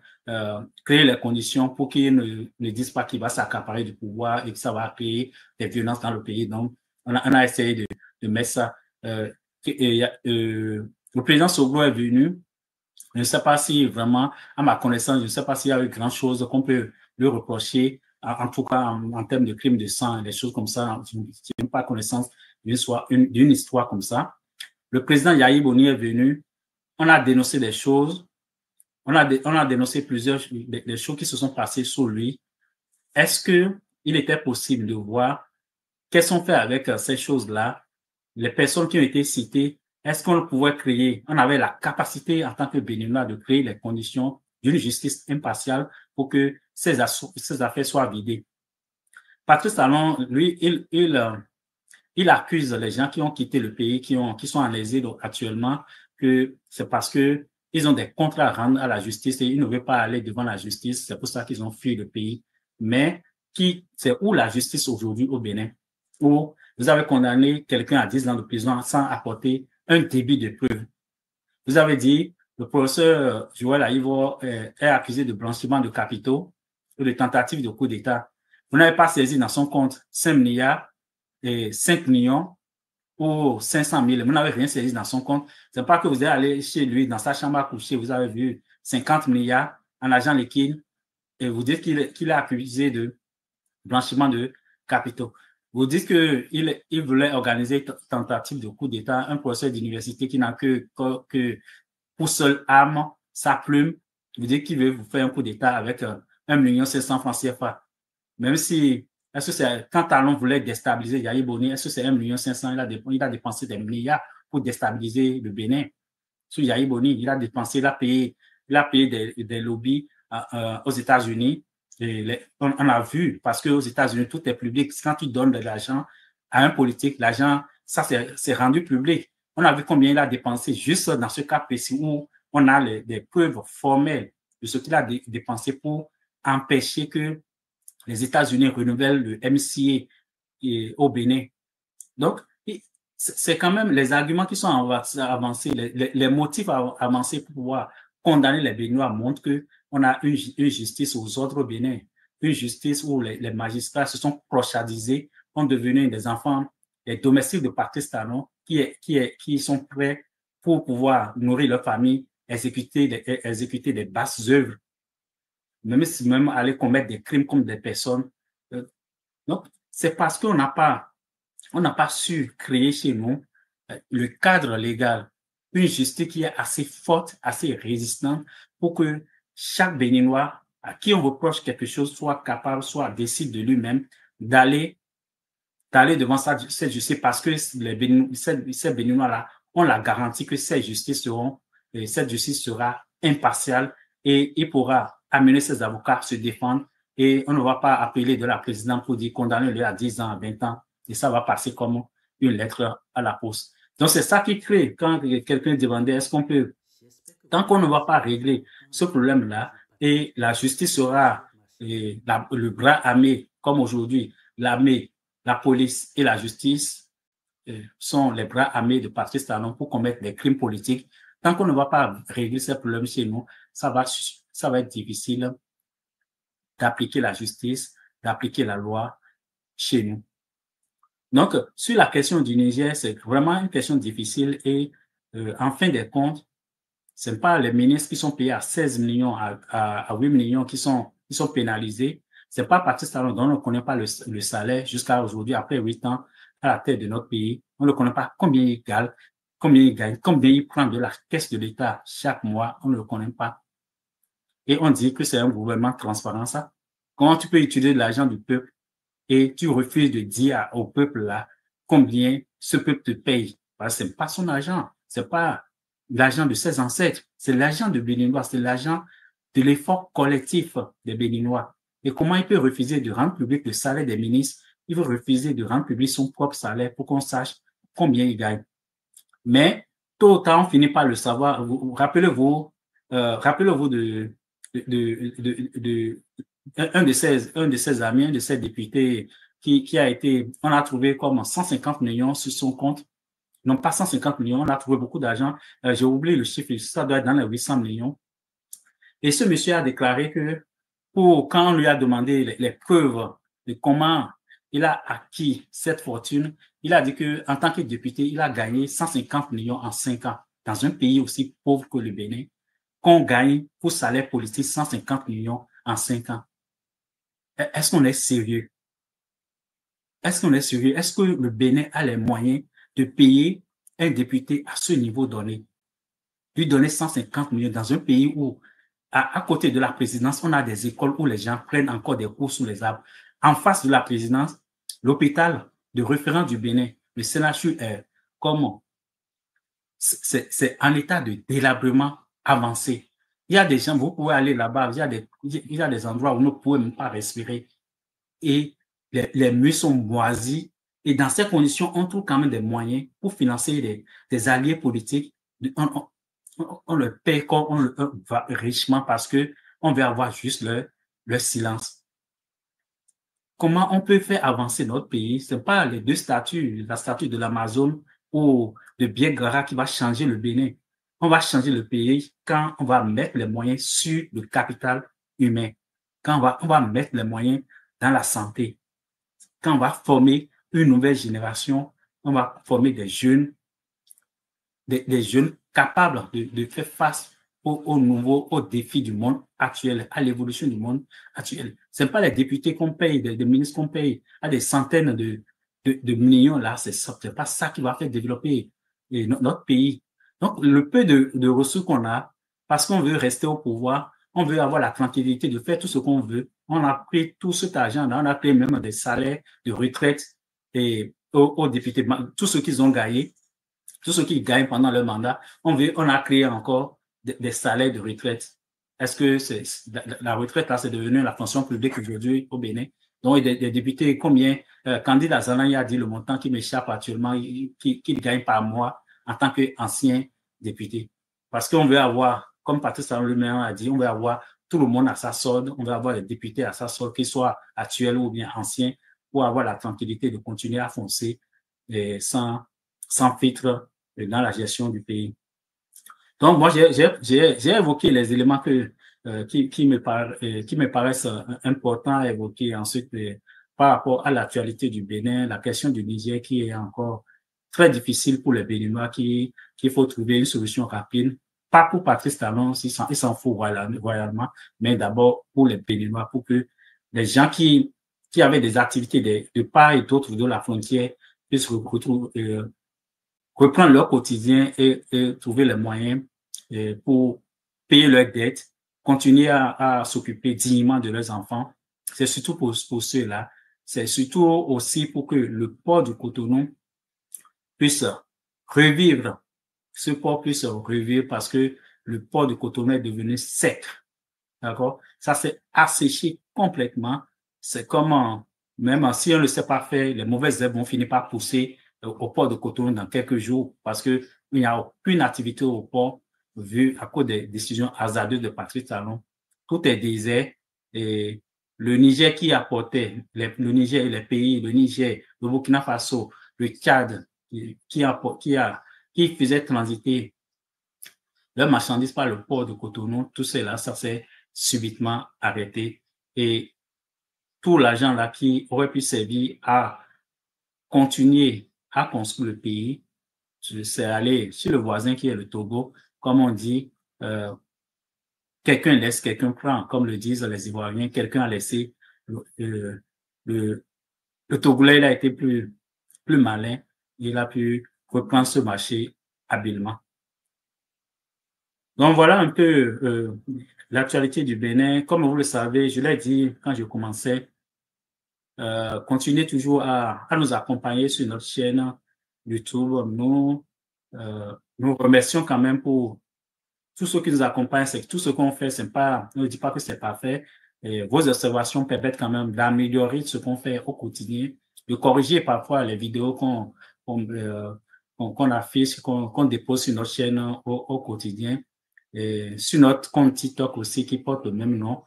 créer les conditions pour qu'ils ne disent pas qu'il va s'accaparer du pouvoir et que ça va créer des violences dans le pays. Donc, on a essayé de mettre ça. Le président Soglo est venu. Je ne sais pas si vraiment, à ma connaissance, je ne sais pas s'il y a eu grand chose qu'on peut lui reprocher, en tout cas en termes de crimes de sang, des choses comme ça. Je n'ai pas connaissance d'une histoire comme ça. Le président Yahya Boni est venu. On a dénoncé des choses. On a dénoncé plusieurs des choses qui se sont passées sur lui. Est-ce qu'il était possible de voir qu'elles sont faites avec ces choses-là, les personnes qui ont été citées, est-ce qu'on pouvait créer, on avait la capacité en tant que Béninois de créer les conditions d'une justice impartiale pour que ces affaires soient vidées. Patrice Talon, lui, il accuse les gens qui ont quitté le pays, qui sont en exil actuellement, que c'est parce que ils ont des comptes à rendre à la justice et ils ne veulent pas aller devant la justice. C'est pour ça qu'ils ont fui le pays. Mais c'est où la justice aujourd'hui au Bénin? Où vous avez condamné quelqu'un à 10 ans de prison sans apporter un débit de preuve. Vous avez dit, le professeur Joël Aïvo est accusé de blanchiment de capitaux ou de tentative de coup d'État. Vous n'avez pas saisi dans son compte 5 milliards et 5 millions ou 500 000. Vous n'avez rien saisi dans son compte. C'est pas que vous êtes allé chez lui, dans sa chambre à coucher, vous avez vu 50 milliards en argent liquide et vous dites qu'il est accusé de blanchiment de capitaux. Vous dites qu'il voulait organiser tentative de coup d'État, un professeur d'université qui n'a que pour seule arme sa plume. Vous dites qu'il veut vous faire un coup d'État avec 1 700 000 francs CFA. Même si, est-ce que c'est, quand Talon voulait déstabiliser Yahya Boni, est-ce que c'est 1 500 000, il a dépensé des milliards pour déstabiliser le Bénin. Sur Yahya Boni, il a dépensé, il a payé des lobbies aux États-Unis. On a vu, parce qu'aux États-Unis, tout est public. Quand tu donnes de l'argent à un politique, l'argent, ça c'est rendu public. On a vu combien il a dépensé juste dans ce cas précis où on a des preuves formelles de ce qu'il a dépensé pour empêcher que les États-Unis renouvellent le MCA au Bénin. Donc, c'est quand même les arguments qui sont avancés, les motifs avancés pour pouvoir condamner les Béninois montrent qu'on a une justice aux ordres au Bénin, une justice où les magistrats se sont clochardisés, ont devenu des enfants, des domestiques de Patrice Talon qui sont prêts pour pouvoir nourrir leur famille, exécuter des basses œuvres, même aller commettre des crimes contre des personnes. Donc, c'est parce qu'on n'a pas su créer chez nous le cadre légal, une justice qui est assez forte, assez résistante pour que chaque Béninois à qui on reproche quelque chose soit capable, soit décide de lui-même d'aller devant cette justice parce que ces Béninois-là ont la garantie que cette justice sera impartiale et il pourra amener ses avocats à se défendre et on ne va pas appeler de la présidente pour dire condamner-le à 10 ans, à 20 ans et ça va passer comme une lettre à la poste. Donc, c'est ça qui crée quand quelqu'un demandait est-ce qu'on peut, tant qu'on ne va pas régler ce problème-là et la justice sera le bras armé, comme aujourd'hui, l'armée, la police et la justice sont les bras armés de Patrice Talon pour commettre des crimes politiques. Tant qu'on ne va pas régler ces problèmes chez nous, ça va être difficile d'appliquer la justice, d'appliquer la loi chez nous. Donc, sur la question du Niger, c'est vraiment une question difficile et en fin de compte, ce n'est pas les ministres qui sont payés à 16 millions, à 8 millions qui sont pénalisés. C'est pas Patrice Talon dont on ne connaît pas le salaire jusqu'à aujourd'hui, après 8 ans à la tête de notre pays. On ne connaît pas combien il gagne, combien il prend de la caisse de l'État chaque mois. On ne le connaît pas. Et on dit que c'est un gouvernement transparent, ça. Comment tu peux utiliser l'argent du peuple et tu refuses de dire au peuple là combien ce peuple te paye? Parce que c'est pas son argent. C'est pas l'argent de ses ancêtres. C'est l'argent de Béninois. C'est l'argent de l'effort collectif des Béninois. Et comment il peut refuser de rendre public le salaire des ministres? Il veut refuser de rendre public son propre salaire pour qu'on sache combien il gagne. Mais tôt ou tard, on finit par le savoir. Rappelez-vous un de ses amis, un de ses députés qui a été, on a trouvé comme 150 millions sur son compte. Non, pas 150 millions, on a trouvé beaucoup d'argent. J'ai oublié le chiffre, ça doit être dans les 800 millions. Et ce monsieur a déclaré que quand on lui a demandé les preuves de comment il a acquis cette fortune, il a dit que en tant que député, il a gagné 150 millions en 5 ans dans un pays aussi pauvre que le Bénin, qu'on gagne pour salaire politique 150 millions en 5 ans. Est-ce qu'on est sérieux? Est-ce qu'on est sérieux? Est-ce que le Bénin a les moyens de payer un député à ce niveau donné? Lui donner 150 millions dans un pays où, à côté de la présidence, on a des écoles où les gens prennent encore des cours sous les arbres. En face de la présidence, l'hôpital de référence du Bénin, le CNHU, c'est en état de délabrement avancé. Il y a des gens, vous pouvez aller là-bas, il y a des endroits où vous ne pouvez même pas respirer. Et les murs sont moisis. Et dans ces conditions, on trouve quand même des moyens pour financer des alliés politiques. On le paye comme on le va richement parce que on veut avoir juste leur silence. Comment on peut faire avancer notre pays? Ce n'est pas les deux statuts, la statue de l'Amazon ou de Biègara qui va changer le Bénin. On va changer le pays quand on va mettre les moyens sur le capital humain, quand on va mettre les moyens dans la santé, quand on va former une nouvelle génération, on va former des jeunes capables de faire face aux défis du monde actuel, à l'évolution du monde actuel. Ce n'est pas les députés qu'on paye, des ministres qu'on paye à des centaines de millions là, c'est pas ça qui va faire développer notre pays. Donc, le peu de ressources qu'on a, parce qu'on veut rester au pouvoir, on veut avoir la tranquillité de faire tout ce qu'on veut. On a pris tout cet argent-là, on a pris même des salaires de retraite et aux députés, tout ce qu'ils ont gagné, tout ce qu'ils gagnent pendant leur mandat, on a créé encore des salaires de retraite. Est-ce que la retraite, là, c'est devenu la fonction publique aujourd'hui au Bénin? Donc, des députés, combien, Candide Azalan a dit le montant qui m'échappe actuellement, qu'il gagne par mois en tant qu'ancien député. Parce qu'on veut avoir, comme Patrice Talon lui-même a dit, on veut avoir tout le monde à sa solde, on veut avoir les députés à sa solde, qu'ils soient actuels ou bien anciens, pour avoir la tranquillité de continuer à foncer sans filtre dans la gestion du pays. Donc, moi, j'ai évoqué les éléments qui me paraissent importants à évoquer. Ensuite, par rapport à l'actualité du Bénin, la question du Niger qui est encore très difficile pour les Béninois, qu'il faut trouver une solution rapide. Pas pour Patrice Talon, il s'en fout royalement, mais d'abord pour les Béninois, pour que les gens qui avaient des activités de part et d'autre de la frontière puissent reprendre leur quotidien et trouver les moyens pour payer leurs dettes, continuer à s'occuper dignement de leurs enfants. C'est surtout pour ceux-là. C'est surtout aussi pour que le port du Cotonou puisse revivre. Ce port puisse revivre parce que le port du Cotonou est devenu sec. D'accord? Ça s'est asséché complètement. C'est comme, même si on ne le sait pas faire, les mauvaises herbes vont finir par pousser au port de Cotonou dans quelques jours parce que il n'y a aucune activité au port vu à cause des décisions hasardeuses de Patrice Talon. Tout est désert et le Niger qui apportait, le Niger et les pays, le Niger, le Burkina Faso, le Tchad, qui faisait transiter leurs marchandises par le port de Cotonou, tout cela, ça s'est subitement arrêté et tout l'argent là qui aurait pu servir à continuer à construire le pays, c'est aller chez le voisin qui est le Togo, comme on dit, quelqu'un laisse, quelqu'un prend, comme le disent les Ivoiriens, quelqu'un a laissé, le, le, le Togolais il a été plus malin, il a pu reprendre ce marché habilement. Donc voilà un peu l'actualité du Bénin. Comme vous le savez, je l'ai dit quand je commençais, continuez toujours à nous accompagner sur notre chaîne YouTube. Nous remercions quand même pour tous ceux qui nous accompagnent. C'est tout ce qu'on fait, c'est pas, ne dis pas que c'est parfait. Et vos observations permettent quand même d'améliorer ce qu'on fait au quotidien, de corriger parfois les vidéos qu'on affiche, qu'on dépose sur notre chaîne au quotidien. Et sur notre compte TikTok aussi qui porte le même nom.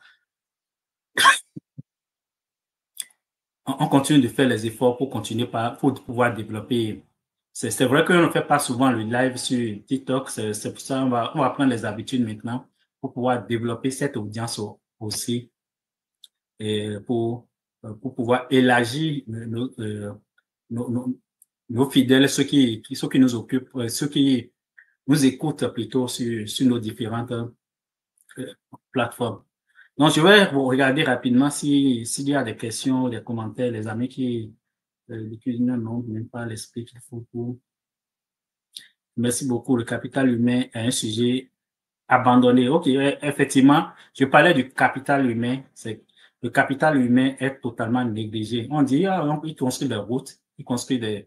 on continue de faire les efforts pour pour pouvoir développer. C'est vrai qu'on ne fait pas souvent le live sur TikTok. C'est pour ça on va prendre les habitudes maintenant pour pouvoir développer cette audience aussi et pour pouvoir élargir nos fidèles, ceux qui nous occupent, ceux qui nous écoutent plutôt sur nos différentes plateformes. Donc, je vais vous regarder rapidement s'il y a des questions, des commentaires, les amis qui n'ont même pas l'esprit qu'il faut pour. Merci beaucoup. Le capital humain est un sujet abandonné. OK, effectivement, je parlais du capital humain. Le capital humain est totalement négligé. On dit, il construit des routes, il construit des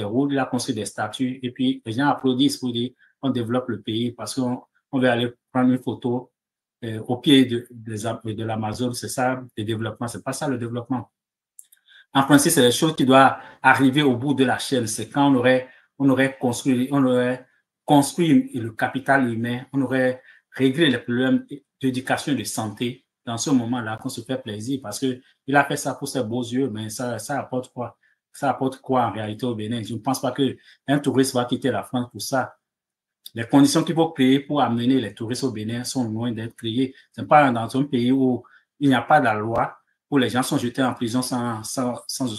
routes, il a construit des statues, et puis les gens applaudissent pour dire, on développe le pays parce qu'on veut aller prendre une photo au pied de l'Amazon. C'est ça, le développement. C'est pas ça, le développement. En principe, c'est des choses qui doivent arriver au bout de la chaîne. C'est quand on aurait construit le capital humain, on aurait réglé les problèmes d'éducation et de santé dans ce moment-là, qu'on se fait plaisir parce que il a fait ça pour ses beaux yeux, mais ça apporte quoi? Ça apporte quoi en réalité au Bénin? Je ne pense pas qu'un touriste va quitter la France pour ça. Les conditions qu'il faut créer pour amener les touristes au Bénin sont loin d'être créées. C'est pas dans un pays où il n'y a pas de loi, où les gens sont jetés en prison sans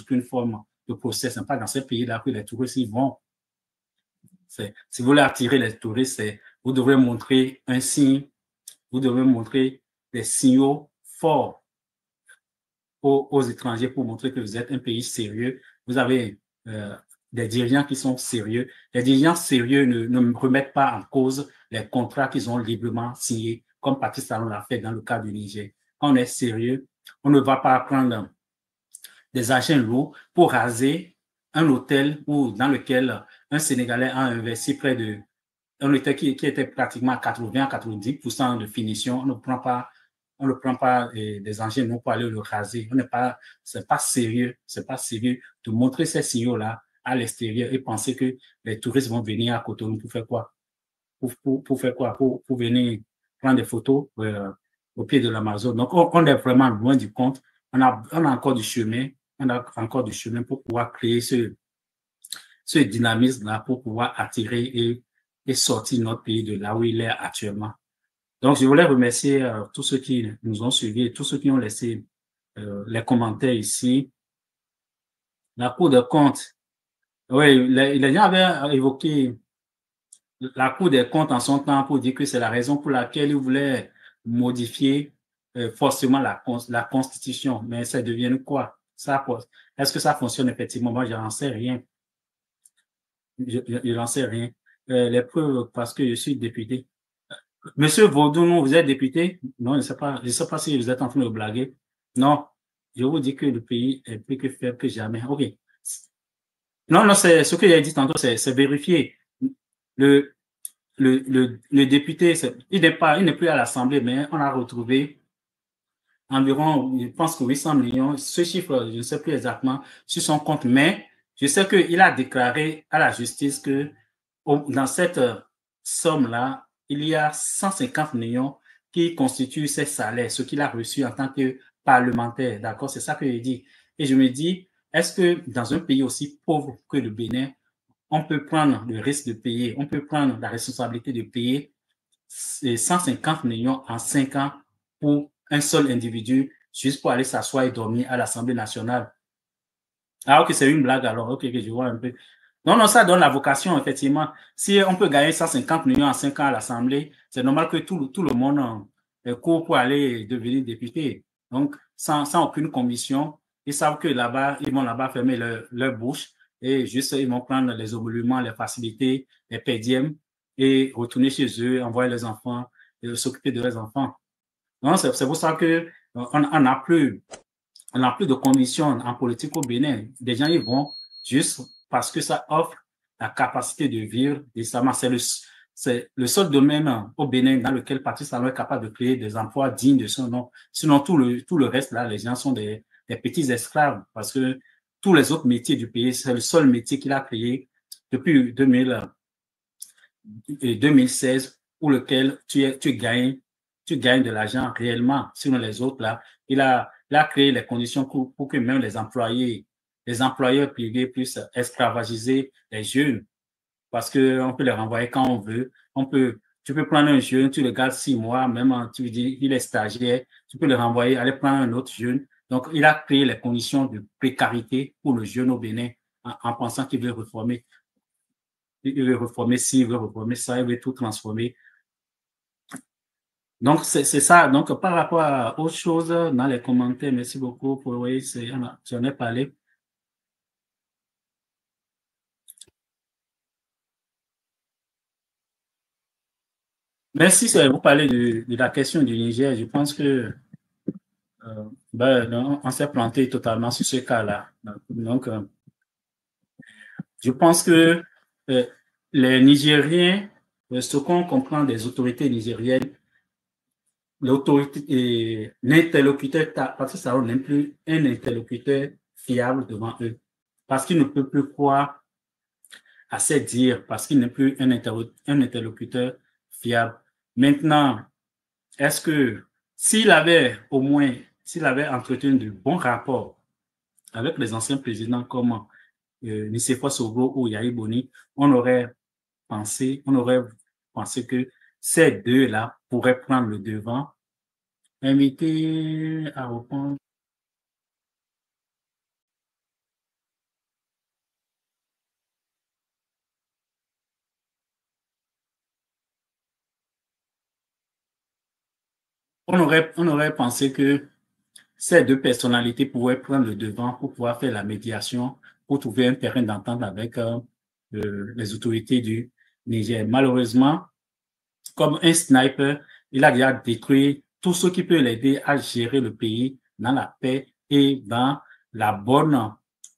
aucune forme de procès. C'est pas dans ces pays-là que les touristes y vont. Si vous voulez attirer les touristes, vous devrez montrer un signe, vous devez montrer des signaux forts aux étrangers pour montrer que vous êtes un pays sérieux. Vous avez des dirigeants qui sont sérieux. Les dirigeants sérieux ne remettent pas en cause les contrats qu'ils ont librement signés, comme Patrice Talon l'a fait dans le cas du Niger. Quand on est sérieux, on ne va pas prendre des agents lourds pour raser un hôtel dans lequel un Sénégalais a investi près de un hôtel qui était pratiquement à 80-90% de finition. On ne prend pas des engins non pour aller le raser. C'est pas sérieux de montrer ces signaux-là à l'extérieur et penser que les touristes vont venir à Cotonou pour faire quoi? Pour faire quoi? Pour venir prendre des photos au pied de l'Amazon. Donc, on est vraiment loin du compte. On a encore du chemin. On a encore du chemin pour pouvoir créer ce dynamisme-là, pour pouvoir attirer et sortir notre pays de là où il est actuellement. Donc, je voulais remercier tous ceux qui nous ont suivis, tous ceux qui ont laissé les commentaires ici. La Cour des comptes, oui, les gens avaient évoqué la Cour des comptes en son temps pour dire que c'est la raison pour laquelle ils voulaient modifier forcément la Constitution. Mais ça devient quoi? Est-ce que ça fonctionne effectivement? Moi, je n'en sais rien. Je n'en sais rien. Les preuves, parce que je suis député. Monsieur Vaudou, vous êtes député? Non, je ne sais pas si vous êtes en train de blaguer. Non, je vous dis que le pays est plus que faible que jamais. OK. Non, c'est ce que j'ai dit tantôt, c'est vérifié. Le, le député, il n'est plus à l'Assemblée, mais on a retrouvé environ, je pense que 800 millions, ce chiffre, je ne sais plus exactement, sur son compte, mais je sais qu'il a déclaré à la justice que dans cette somme-là, il y a 150 millions qui constituent ses salaires, ce qu'il a reçu en tant que parlementaire. D'accord? C'est ça que je dis. Et je me dis, est-ce que dans un pays aussi pauvre que le Bénin, on peut prendre le risque de payer, on peut prendre la responsabilité de payer 150 millions en 5 ans pour un seul individu, juste pour aller s'asseoir et dormir à l'Assemblée nationale? Ah, ok, c'est une blague alors. Ok, je vois un peu. Non, ça donne la vocation, effectivement. Si on peut gagner 150 millions en 5 ans à l'Assemblée, c'est normal que tout le monde court pour aller devenir député. Donc, sans aucune commission, ils savent que là-bas, ils vont là-bas fermer leur bouche et juste, ils vont prendre les émoluments, les facilités, les pédièmes et retourner chez eux, envoyer les enfants, s'occuper de leurs enfants. Non, c'est pour ça que on n'a plus de conditions en politique au Bénin. Des gens y vont juste parce que ça offre la capacité de vivre décemment. C'est le seul domaine au Bénin dans lequel Patrice Talon est capable de créer des emplois dignes de son nom. Sinon, tout le reste, là, les gens sont des petits esclaves parce que tous les autres métiers du pays, c'est le seul métier qu'il a créé depuis 2016 pour lequel tu gagnes de l'argent réellement. Sinon, les autres, là, il il a créé les conditions pour que même les employeurs privés puissent esclavagiser les jeunes parce qu'on peut les renvoyer quand on veut. Tu peux prendre un jeune, tu le gardes 6 mois, même tu dis il est stagiaire, tu peux le renvoyer, aller prendre un autre jeune. Donc, il a créé les conditions de précarité pour le jeune au Bénin en pensant qu'il veut réformer. Il veut réformer ci, il veut réformer ça, il veut tout transformer. Donc, c'est ça. Donc, par rapport à autre chose dans les commentaires, merci beaucoup pour, oui, j'en ai parlé. Merci, vous parlez de la question du Niger. Je pense que on s'est planté totalement sur ce cas-là. Donc, je pense que euh, les Nigériens, ce qu'on comprend des autorités nigériennes, l'interlocuteur, parce que ça n'est plus un interlocuteur fiable devant eux, parce qu'il ne peut plus croire à ses dires, parce qu'il n'est plus un interlocuteur fiable. Maintenant, est-ce que s'il avait entretenu de bons rapports avec les anciens présidents comme Nicéphore Soglo ou Yahi Boni, on aurait pensé que ces deux-là pourraient prendre le devant. Invité à répondre. On aurait pensé que ces deux personnalités pourraient prendre le devant pour pouvoir faire la médiation, pour trouver un terrain d'entente avec les autorités du Niger. Malheureusement, comme un sniper, il a déjà détruit tout ce qui peut l'aider à gérer le pays dans la paix et dans la bonne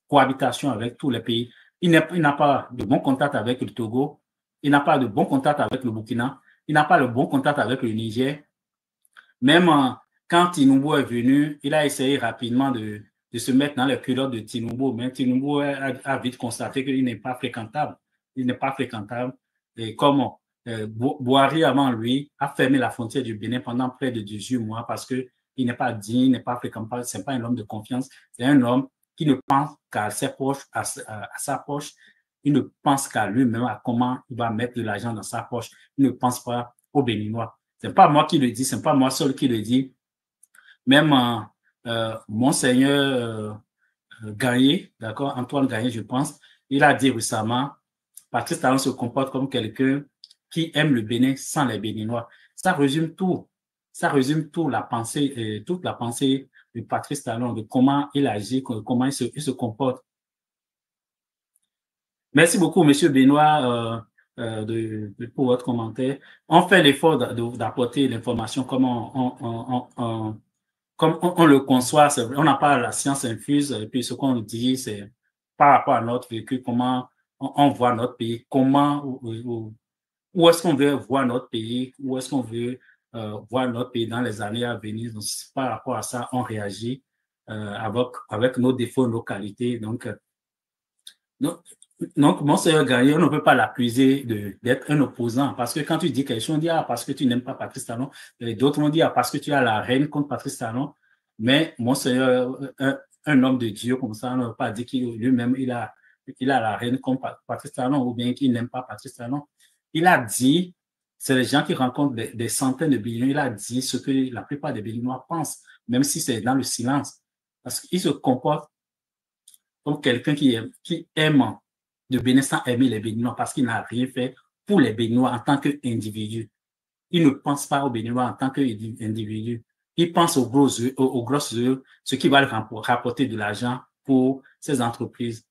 cohabitation avec tous les pays. Il n'a pas de bon contact avec le Togo, il n'a pas de bon contact avec le Burkina, il n'a pas de bon contact avec le Niger. Même quand Tinubu est venu, il a essayé rapidement de se mettre dans les culottes de Tinubu, mais Tinubu a vite constaté qu'il n'est pas fréquentable. Il n'est pas fréquentable. Et comme Buhari, avant lui, a fermé la frontière du Bénin pendant près de 18 mois parce qu'il n'est pas digne, n'est pas fréquentable, ce n'est pas un homme de confiance, c'est un homme qui ne pense qu'à ses poches, à sa poche. Il ne pense qu'à lui-même, à comment il va mettre de l'argent dans sa poche. Il ne pense pas aux Béninois. Ce n'est pas moi qui le dis, ce n'est pas moi seul qui le dis. Même Monseigneur Gagné, d'accord, Antoine Gagné, je pense, il a dit récemment, Patrice Talon se comporte comme quelqu'un qui aime le Bénin sans les Béninois. Ça résume tout. Ça résume tout la pensée, toute la pensée de Patrice Talon, de comment il agit, comment il se comporte. Merci beaucoup, Monsieur Benoît, pour votre commentaire. On fait l'effort d'apporter l'information comme on le conçoit. On n'a pas la science infuse. Et puis, ce qu'on dit, c'est par rapport à notre vécu, comment on voit notre pays, où est-ce qu'on veut voir notre pays, où est-ce qu'on veut voir notre pays dans les années à venir. Donc, par rapport à ça, on réagit avec nos défauts, nos qualités. Donc, Monseigneur Gagné, on ne peut pas l'accuser d'être un opposant parce que quand tu dis quelque chose, on dit parce que tu n'aimes pas Patrice Talon. D'autres vont dire parce que tu as la reine contre Patrice Talon. Mais Monseigneur, un homme de Dieu comme ça, on ne peut pas dire qu'il lui-même, il a la reine contre Patrice Talon ou bien qu'il n'aime pas Patrice Talon. Il a dit, c'est les gens qui rencontrent des centaines de billions, il a dit ce que la plupart des Béninois pensent, même si c'est dans le silence. Parce qu'il se comporte comme quelqu'un qui aime de Bénin sans aimer les Béninois parce qu'il n'a rien fait pour les Béninois en tant qu'individu. Il ne pense pas aux Béninois en tant qu'individu. Il pense aux grosses œuvres, ce qui va lui rapporter de l'argent pour ses entreprises.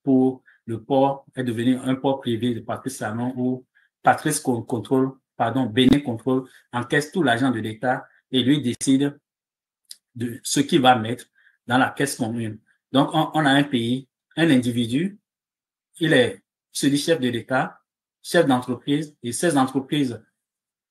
Pour le port est devenu un port privé de Patrice Talon où Patrice Bénin contrôle, encaisse tout l'argent de l'État et lui décide de ce qu'il va mettre dans la caisse commune. Donc, on a un pays, un individu, il se dit chef de l'État, chef d'entreprise, et ces entreprises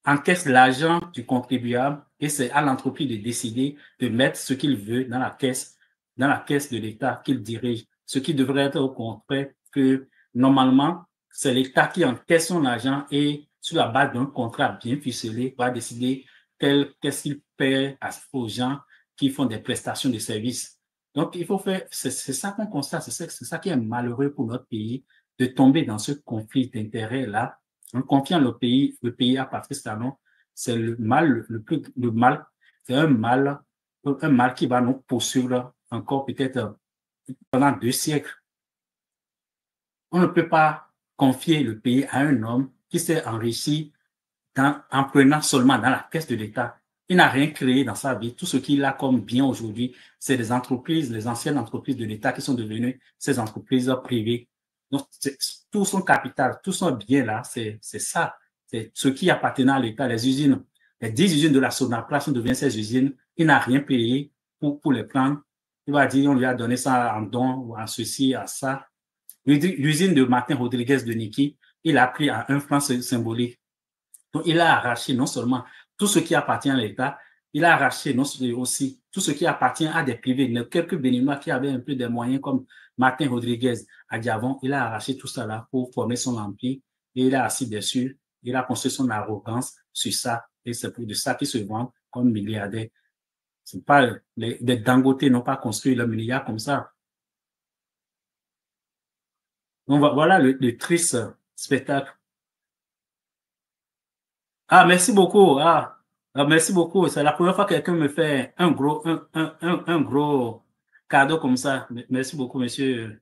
encaissent l'argent du contribuable et c'est à l'entreprise de décider de mettre ce qu'il veut dans la caisse de l'État qu'il dirige. Ce qui devrait être au contraire que normalement, c'est l'État qui encaisse son argent et sur la base d'un contrat bien ficelé va décider qu'est-ce qu'il paie aux gens qui font des prestations de services. Donc, il faut faire, c'est ça qu'on constate, c'est ça qui est malheureux pour notre pays, de tomber dans ce conflit d'intérêts-là, en confiant le pays à Patrice Talon. C'est le mal, le mal, c'est un mal qui va nous poursuivre encore peut-être pendant 2 siècles. On ne peut pas confier le pays à un homme qui s'est enrichi en prenant seulement dans la caisse de l'État. Il n'a rien créé dans sa vie. Tout ce qu'il a comme bien aujourd'hui, c'est les entreprises, les anciennes entreprises de l'État qui sont devenues ces entreprises privées. Donc, tout son capital, tout son bien là, c'est ça. C'est ce qui appartenait à l'État, les usines. Les 10 usines de la Sonatrach sont devenues ces usines. Il n'a rien payé pour les prendre. Il va dire, on lui a donné ça en don, ou en ceci, à ça. L'usine de Martin Rodriguez de Niki, il a pris à 1 franc symbolique. Donc, il a arraché non seulement tout ce qui appartient à l'État, il a arraché aussi tout ce qui appartient à des privés. Quelques Béninois qui avaient un peu des moyens comme Martin Rodriguez à Diavon, il a arraché tout ça là pour former son empire et il a assis dessus. Il a construit son arrogance sur ça et c'est pour de ça qu'il se vend comme milliardaire. C'est pas, les Dangote n'ont pas construit le milliard comme ça. Donc, voilà le triste spectacle. Ah, merci beaucoup. Merci beaucoup. C'est la première fois que quelqu'un me fait un gros cadeau comme ça. Merci beaucoup, monsieur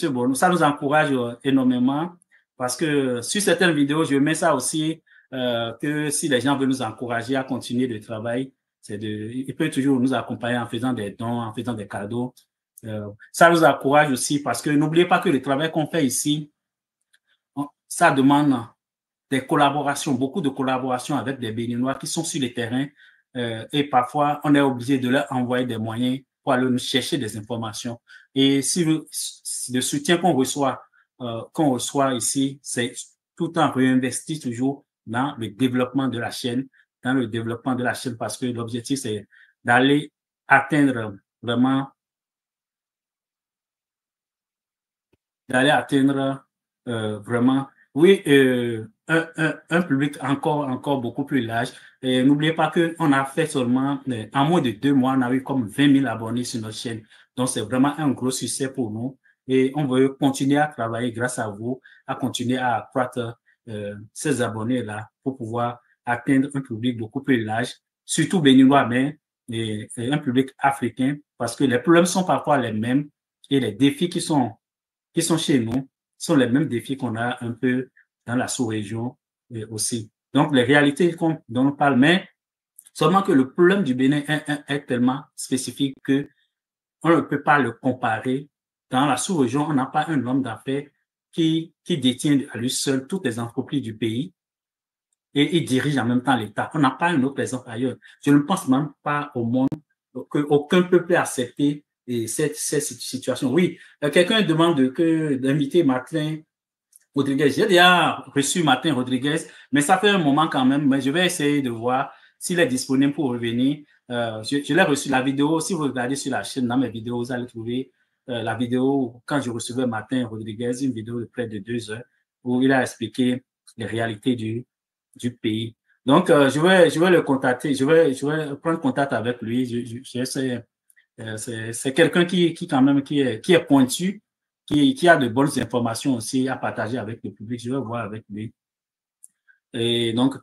Bono. Ça nous encourage énormément parce que sur certaines vidéos, je mets ça aussi, que si les gens veulent nous encourager à continuer le travail, ils peuvent toujours nous accompagner en faisant des dons, en faisant des cadeaux. Ça nous encourage aussi parce que n'oubliez pas que le travail qu'on fait ici, ça demande des collaborations, beaucoup de collaborations avec des Béninois qui sont sur le terrain et parfois on est obligé de leur envoyer des moyens pour aller nous chercher des informations. Et si le soutien qu'on reçoit ici, c'est tout en réinvesti toujours dans le développement de la chaîne, parce que l'objectif c'est d'aller atteindre vraiment, vraiment, oui, un public encore beaucoup plus large. Et n'oubliez pas qu'on a fait seulement, en moins de 2 mois, on a eu comme 20 000 abonnés sur notre chaîne. Donc, c'est vraiment un gros succès pour nous. Et on veut continuer à travailler grâce à vous, à continuer à accroître ces abonnés-là pour pouvoir atteindre un public beaucoup plus large, surtout béninois, mais et un public africain, parce que les problèmes sont parfois les mêmes et les défis qui sont chez nous sont les mêmes défis qu'on a un peu dans la sous-région aussi. Donc, les réalités dont on parle, mais seulement que le problème du Bénin est tellement spécifique que on ne peut pas le comparer. Dans la sous-région, on n'a pas un homme d'affaires qui détient à lui seul toutes les entreprises du pays et il dirige en même temps l'État. On n'a pas un autre exemple ailleurs. Je ne pense même pas au monde qu'aucun peuple peut accepter cette situation. Oui, quelqu'un demande d'inviter Martin Rodriguez. J'ai déjà reçu Martin Rodriguez, mais ça fait un moment quand même. Mais je vais essayer de voir s'il est disponible pour revenir. Je l'ai reçu la vidéo. Si vous regardez sur la chaîne, dans mes vidéos, vous allez trouver la vidéo quand je recevais Martin Rodriguez, une vidéo de près de 2 heures où il a expliqué les réalités du pays. Donc, je vais le contacter. Je vais prendre contact avec lui. C'est quelqu'un qui quand même qui est pointu, qui a de bonnes informations aussi à partager avec le public. Je vais voir avec lui. Et donc,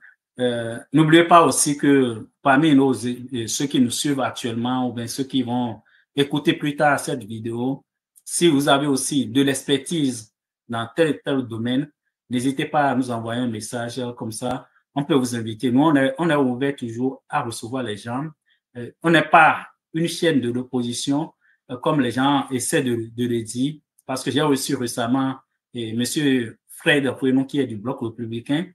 n'oubliez pas aussi que parmi ceux qui nous suivent actuellement ou bien ceux qui vont écouter plus tard cette vidéo, si vous avez aussi de l'expertise dans tel et tel domaine, n'hésitez pas à nous envoyer un message comme ça. On peut vous inviter. Nous, on est ouvert toujours à recevoir les gens. On n'est pas une chaîne de l'opposition, comme les gens essaient de le dire, parce que j'ai reçu récemment Monsieur Fred Fouenon, qui est du Bloc républicain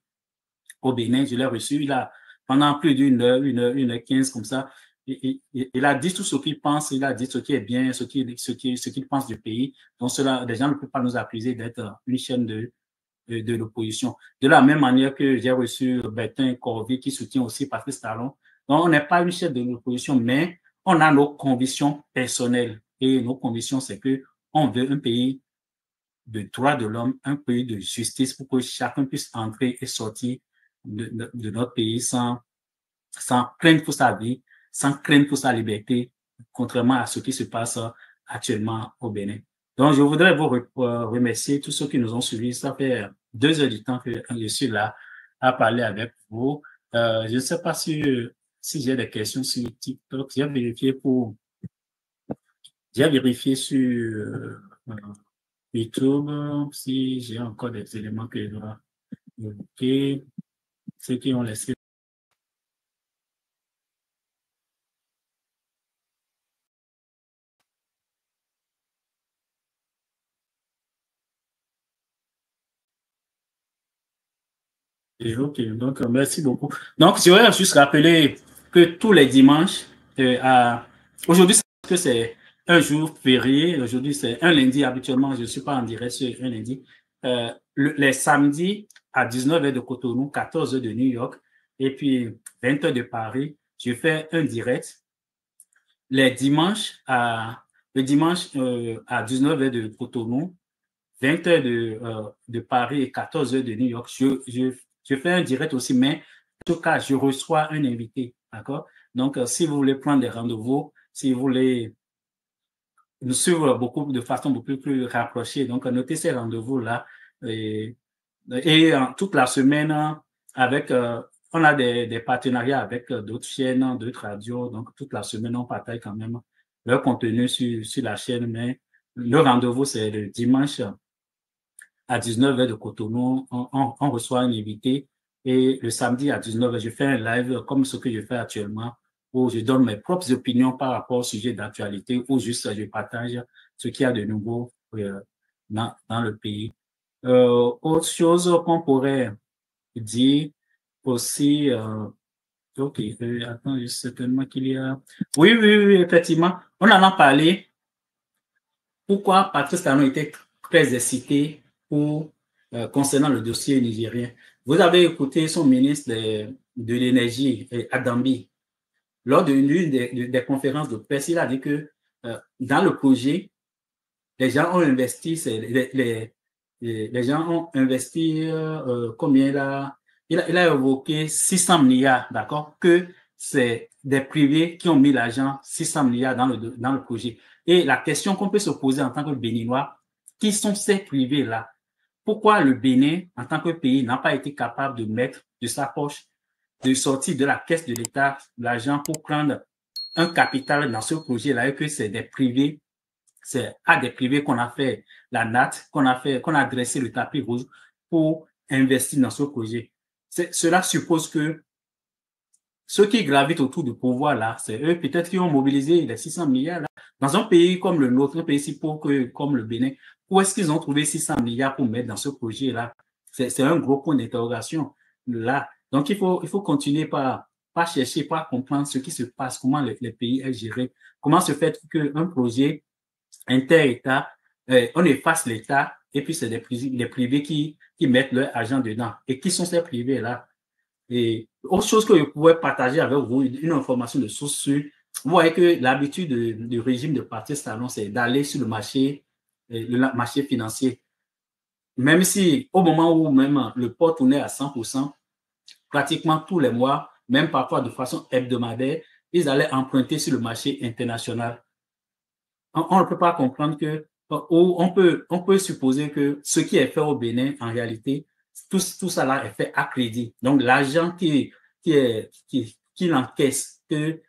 au Bénin. Je l'ai reçu. Il a, pendant plus d'une heure, 1h15 comme ça, il a dit tout ce qu'il pense, il a dit ce qui est bien, ce qu'il pense du pays. Donc, cela, les gens ne peuvent pas nous accuser d'être une chaîne de l'opposition. De la même manière que j'ai reçu Bertin Corvi qui soutient aussi Patrice Talon. Donc, on n'est pas une chaîne de l'opposition, mais on a nos convictions personnelles. Et nos convictions, c'est que on veut un pays de droits de l'homme, un pays de justice pour que chacun puisse entrer et sortir de notre pays sans craindre pour sa vie, sans craindre pour sa liberté, contrairement à ce qui se passe actuellement au Bénin. Donc, je voudrais vous remercier tous ceux qui nous ont suivis. Ça fait 2 heures du temps que je suis là à parler avec vous. Je ne sais pas si j'ai des questions sur TikTok. J'ai vérifié sur YouTube si j'ai encore des éléments que je dois évoquer. Ceux qui ont laissé. Et ok, donc merci beaucoup. Donc, je voudrais juste rappeler que tous les dimanches, aujourd'hui, c'est un jour férié. Aujourd'hui, c'est un lundi. Habituellement, je ne suis pas en direct sur un lundi. Les samedis à 19h de Cotonou, 14h de New York, et puis 20h de Paris, je fais un direct. Le dimanche à 19h de Cotonou, 20h de Paris et 14h de New York, je fais un direct aussi, mais en tout cas, je reçois un invité, d'accord? Donc, si vous voulez prendre des rendez-vous, si vous voulez nous suivre de façon beaucoup plus rapprochée, donc notez ces rendez-vous-là et toute la semaine, on a des partenariats avec d'autres chaînes, d'autres radios, donc toute la semaine, on partage quand même leur contenu sur la chaîne, mais le rendez-vous, c'est le dimanche à 19h de Cotonou, on reçoit un invité et le samedi à 19h, je fais un live comme ce que je fais actuellement où je donne mes propres opinions par rapport au sujet d'actualité ou juste je partage ce qu'il y a de nouveau dans le pays. Autre chose qu'on pourrait dire aussi, ok, attends, juste certainement qu'il y a... Oui, effectivement, on en a parlé. Pourquoi Patrice Talon était très excité concernant le dossier nigérien. Vous avez écouté son ministre de l'énergie, Adambi, lors d'une des conférences de presse, il a dit que dans le projet, les gens ont investi, les gens ont investi combien là? Il a évoqué 600 milliards, d'accord? Que c'est des privés qui ont mis l'argent, 600 milliards dans le projet. Et la question qu'on peut se poser en tant que Béninois, qui sont ces privés-là? Pourquoi le Bénin, en tant que pays, n'a pas été capable de mettre de sa poche, de sortir de la caisse de l'État l'argent pour prendre un capital dans ce projet-là et que c'est des privés, c'est à des privés qu'on a fait la natte, qu'on a dressé le tapis rouge pour investir dans ce projet. Cela suppose que ceux qui gravitent autour du pouvoir là, c'est eux peut-être qui ont mobilisé les 600 milliards là. Dans un pays comme le nôtre, un pays si pauvre comme le Bénin, où est-ce qu'ils ont trouvé 600 milliards pour mettre dans ce projet là? C'est un gros point d'interrogation là. Donc il faut continuer par chercher, par comprendre ce qui se passe, comment les pays est géré, comment se fait qu'un projet inter-État, on efface l'État et puis c'est les privés qui mettent leur argent dedans. Et qui sont ces privés là? Et autre chose que je pourrais partager avec vous, une information de source sûre, vous voyez que l'habitude du régime de Patrice Talon, c'est d'aller sur le marché financier. Même si au moment où même le port tournait à 100%, pratiquement tous les mois, même parfois de façon hebdomadaire, ils allaient emprunter sur le marché international. On ne peut pas comprendre que, ou on peut supposer que ce qui est fait au Bénin, en réalité, tout ça là est fait à crédit. Donc, l'argent qui encaisse, que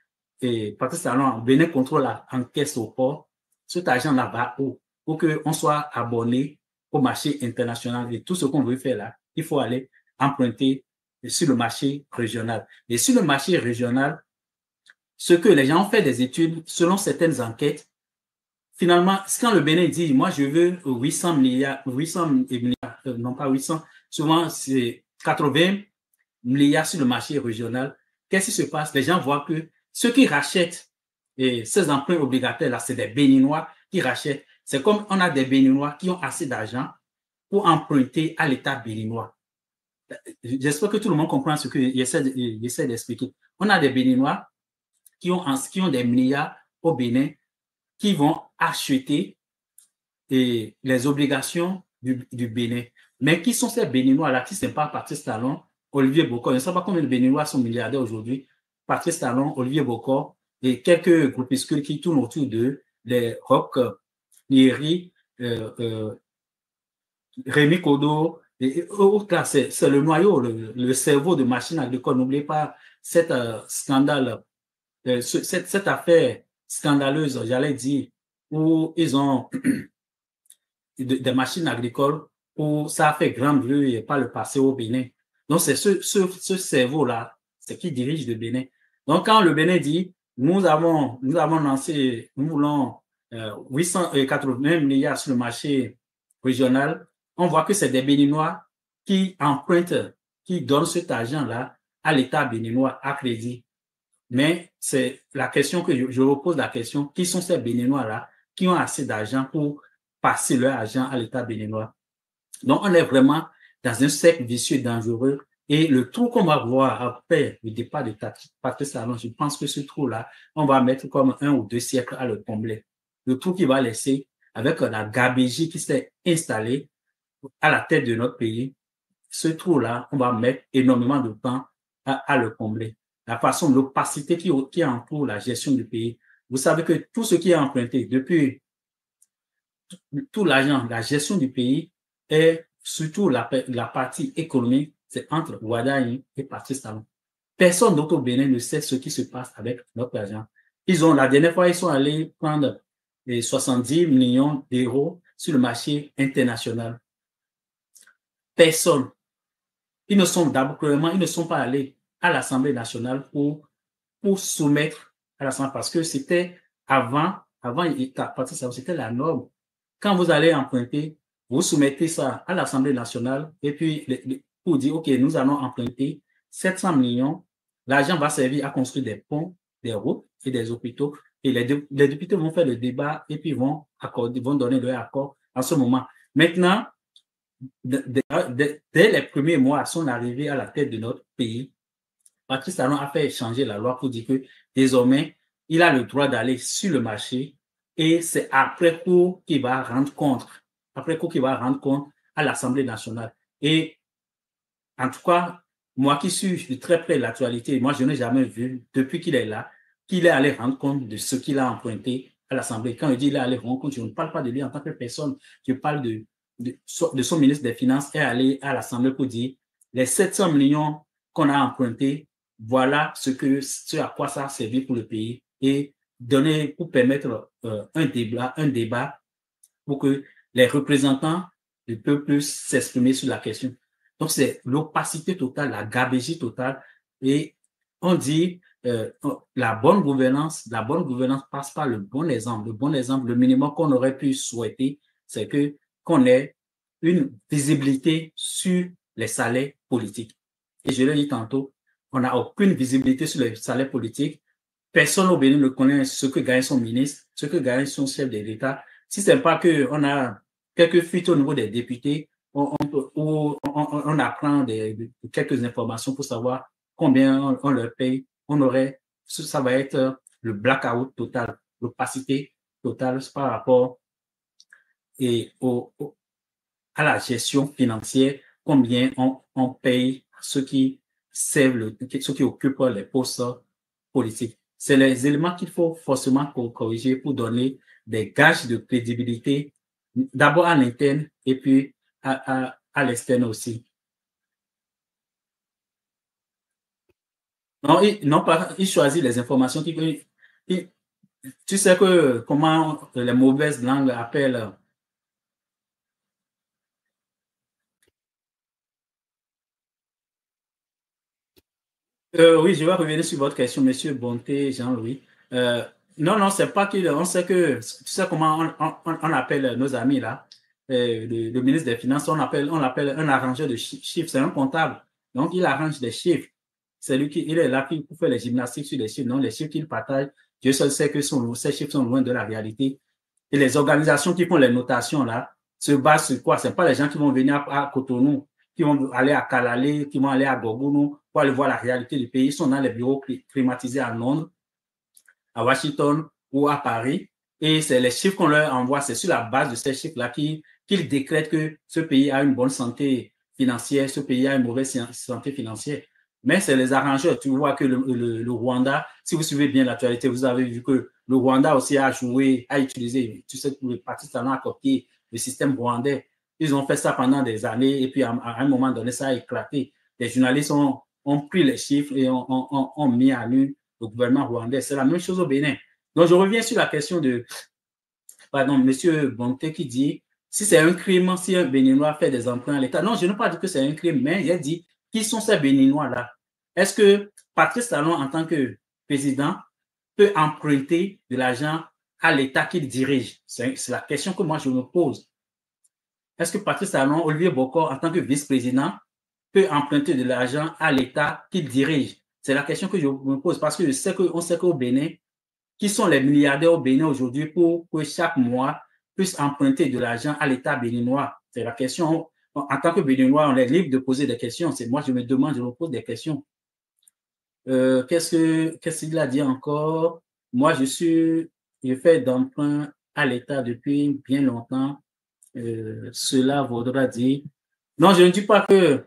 Patrice Talon, Bénin contrôle encaisse au port, cet argent-là va où? Pour qu'on soit abonné au marché international. Et tout ce qu'on veut faire là, il faut aller emprunter sur le marché régional. Et sur le marché régional, ce que les gens ont fait des études, selon certaines enquêtes, finalement, quand le Bénin dit, moi, je veux 800 milliards, non pas 800, souvent c'est 80 milliards sur le marché régional, qu'est-ce qui se passe? Les gens voient que ceux qui rachètent ces emprunts obligataires-là, c'est des Béninois qui rachètent. C'est comme on a des Béninois qui ont assez d'argent pour emprunter à l'État béninois. J'espère que tout le monde comprend ce que j'essaie d'expliquer. On a des Béninois qui ont des milliards au Bénin qui vont acheter les obligations du Bénin. Mais qui sont ces Béninois-là qui ne sont pas Patrice Talon, Olivier Bokor? Je ne sais pas combien de Béninois sont milliardaires aujourd'hui. Patrice Talon, Olivier Bokor, et quelques groupuscules qui tournent autour d'eux, les Roch, Nieri, Rémi Kodo, et autres là, c'est le noyau, le cerveau de machine agricole. N'oubliez pas cet scandale, cette affaire scandaleuse, j'allais dire, où ils ont des machines agricoles, où ça a fait grand bruit par le passé au Bénin. Donc, c'est ce cerveau-là, c'est qui dirige le Bénin. Donc, quand le Bénin dit, nous avons lancé, nous voulons 880 milliards sur le marché régional, on voit que c'est des Béninois qui empruntent, qui donnent cet argent-là à l'État béninois à crédit. Mais c'est la question que je repose la question, qui sont ces Béninois-là qui ont assez d'argent pour passer leur argent à l'État béninois? Donc, on est vraiment dans un cercle vicieux dangereux. Et le trou qu'on va voir après le départ de Patrice Talon, je pense que ce trou-là, on va mettre comme 1 ou 2 siècles à le combler. Le trou qui va laisser avec la gabégie qui s'est installée à la tête de notre pays, ce trou-là, on va mettre énormément de temps à le combler. La façon, l'opacité qui entoure la gestion du pays. Vous savez que tout ce qui est emprunté depuis tout l'argent, la gestion du pays et surtout la partie économique, c'est entre Ouaddaï et Patrice Talon. Personne d'autre au Bénin ne sait ce qui se passe avec notre argent. La dernière fois, ils sont allés prendre les 70 millions d'euros sur le marché international. Personne. Ils ne sont pas allés à l'Assemblée nationale pour soumettre à l'Assemblée parce que c'était avant, c'était la norme. Quand vous allez emprunter, vous soumettez ça à l'Assemblée nationale et puis pour dire, OK, nous allons emprunter 700 millions. L'argent va servir à construire des ponts, des routes et des hôpitaux. Et les députés vont faire le débat et puis vont donner leur accord en ce moment. Maintenant, dès les premiers mois à son arrivée à la tête de notre pays, Patrice Talon a fait changer la loi pour dire que désormais, il a le droit d'aller sur le marché et c'est après coup qu'il va rendre compte, à l'Assemblée nationale. Et en tout cas, moi qui suis de très près de l'actualité, moi je n'ai jamais vu, depuis qu'il est là, qu'il est allé rendre compte de ce qu'il a emprunté à l'Assemblée. Quand je dis qu'il est allé rendre compte, je ne parle pas de lui en tant que personne, je parle de son ministre des Finances est allé à l'Assemblée pour dire les 700 millions qu'on a empruntés, voilà ce à quoi ça a servi pour le pays et pour permettre un débat pour que les représentants du peuple puissent s'exprimer sur la question. Donc, c'est l'opacité totale, la gabégie totale. Et on dit la bonne gouvernance passe par le bon exemple. Le bon exemple, le minimum qu'on aurait pu souhaiter, c'est qu'on ait une visibilité sur les salaires politiques. Et je l'ai dit tantôt, on n'a aucune visibilité sur les salaires politiques. Personne au Bénin ne connaît ce que gagne son ministre, ce que gagne son chef de l'État. Si ce n'est pas qu'on a quelques fuites au niveau des députés, on apprend quelques informations pour savoir combien on leur paye. Ça va être le blackout total, l'opacité totale par rapport à la gestion financière, combien on paye ceux qui ceux qui occupent les postes politiques. C'est les éléments qu'il faut forcément corriger pour donner des gages de crédibilité, d'abord à l'interne et puis à l'externe aussi. Non, il choisit les informations tu sais que comment les mauvaises langues appellent. Oui, je vais revenir sur votre question, Monsieur Bonté, Jean-Louis. Non, c'est pas on sait que, tu sais comment on appelle nos amis là, le ministre des Finances, on l'appelle un arrangeur de chiffres, c'est un comptable. Donc, il arrange des chiffres. C'est lui il est là pour faire les gymnastiques sur les chiffres. Non, les chiffres qu'il partage, Dieu seul sait que ces chiffres sont loin de la réalité. Et les organisations qui font les notations là, se basent sur quoi? C'est pas les gens qui vont venir à Cotonou, qui vont aller à Kalalé, qui vont aller à Gorgounou pour aller voir la réalité du pays. Ils sont dans les bureaux climatisés à Londres, à Washington ou à Paris. Et c'est les chiffres qu'on leur envoie. C'est sur la base de ces chiffres-là qu'ils décrètent que ce pays a une bonne santé financière, ce pays a une mauvaise santé financière. mais c'est les arrangeurs. Tu vois que le Rwanda, si vous suivez bien l'actualité, vous avez vu que le Rwanda aussi a joué, a utilisé, tu sais, le Parti talent a copié le système rwandais. Ils ont fait ça pendant des années et puis à un moment donné, ça a éclaté. Les journalistes ont pris les chiffres et ont mis à nu le gouvernement rwandais. C'est la même chose au Bénin. Donc, je reviens sur la question de, pardon, M. Bonté qui dit, si c'est un crime, si un Béninois fait des emprunts à l'État. Non, je n'ai pas dit que c'est un crime, mais il a dit, qui sont ces Béninois-là? Est-ce que Patrice Talon, en tant que président, peut emprunter de l'argent à l'État qu'il dirige? C'est la question que moi je me pose. Est-ce que Patrice Talon, Olivier Bokor, en tant que vice-président, peut emprunter de l'argent à l'État qu'il dirige? C'est la question que je me pose parce que on sait qu'au Bénin, qui sont les milliardaires au Bénin aujourd'hui pour que chaque mois puissent emprunter de l'argent à l'État béninois? C'est la question. En tant que Béninois, on est libre de poser des questions. C'est moi, je me demande, je me pose des questions. Qu'est-ce qu'il a dit encore? Moi, je fais d'emprunt à l'État depuis bien longtemps. Cela vaudra dire. Non, je ne dis pas que,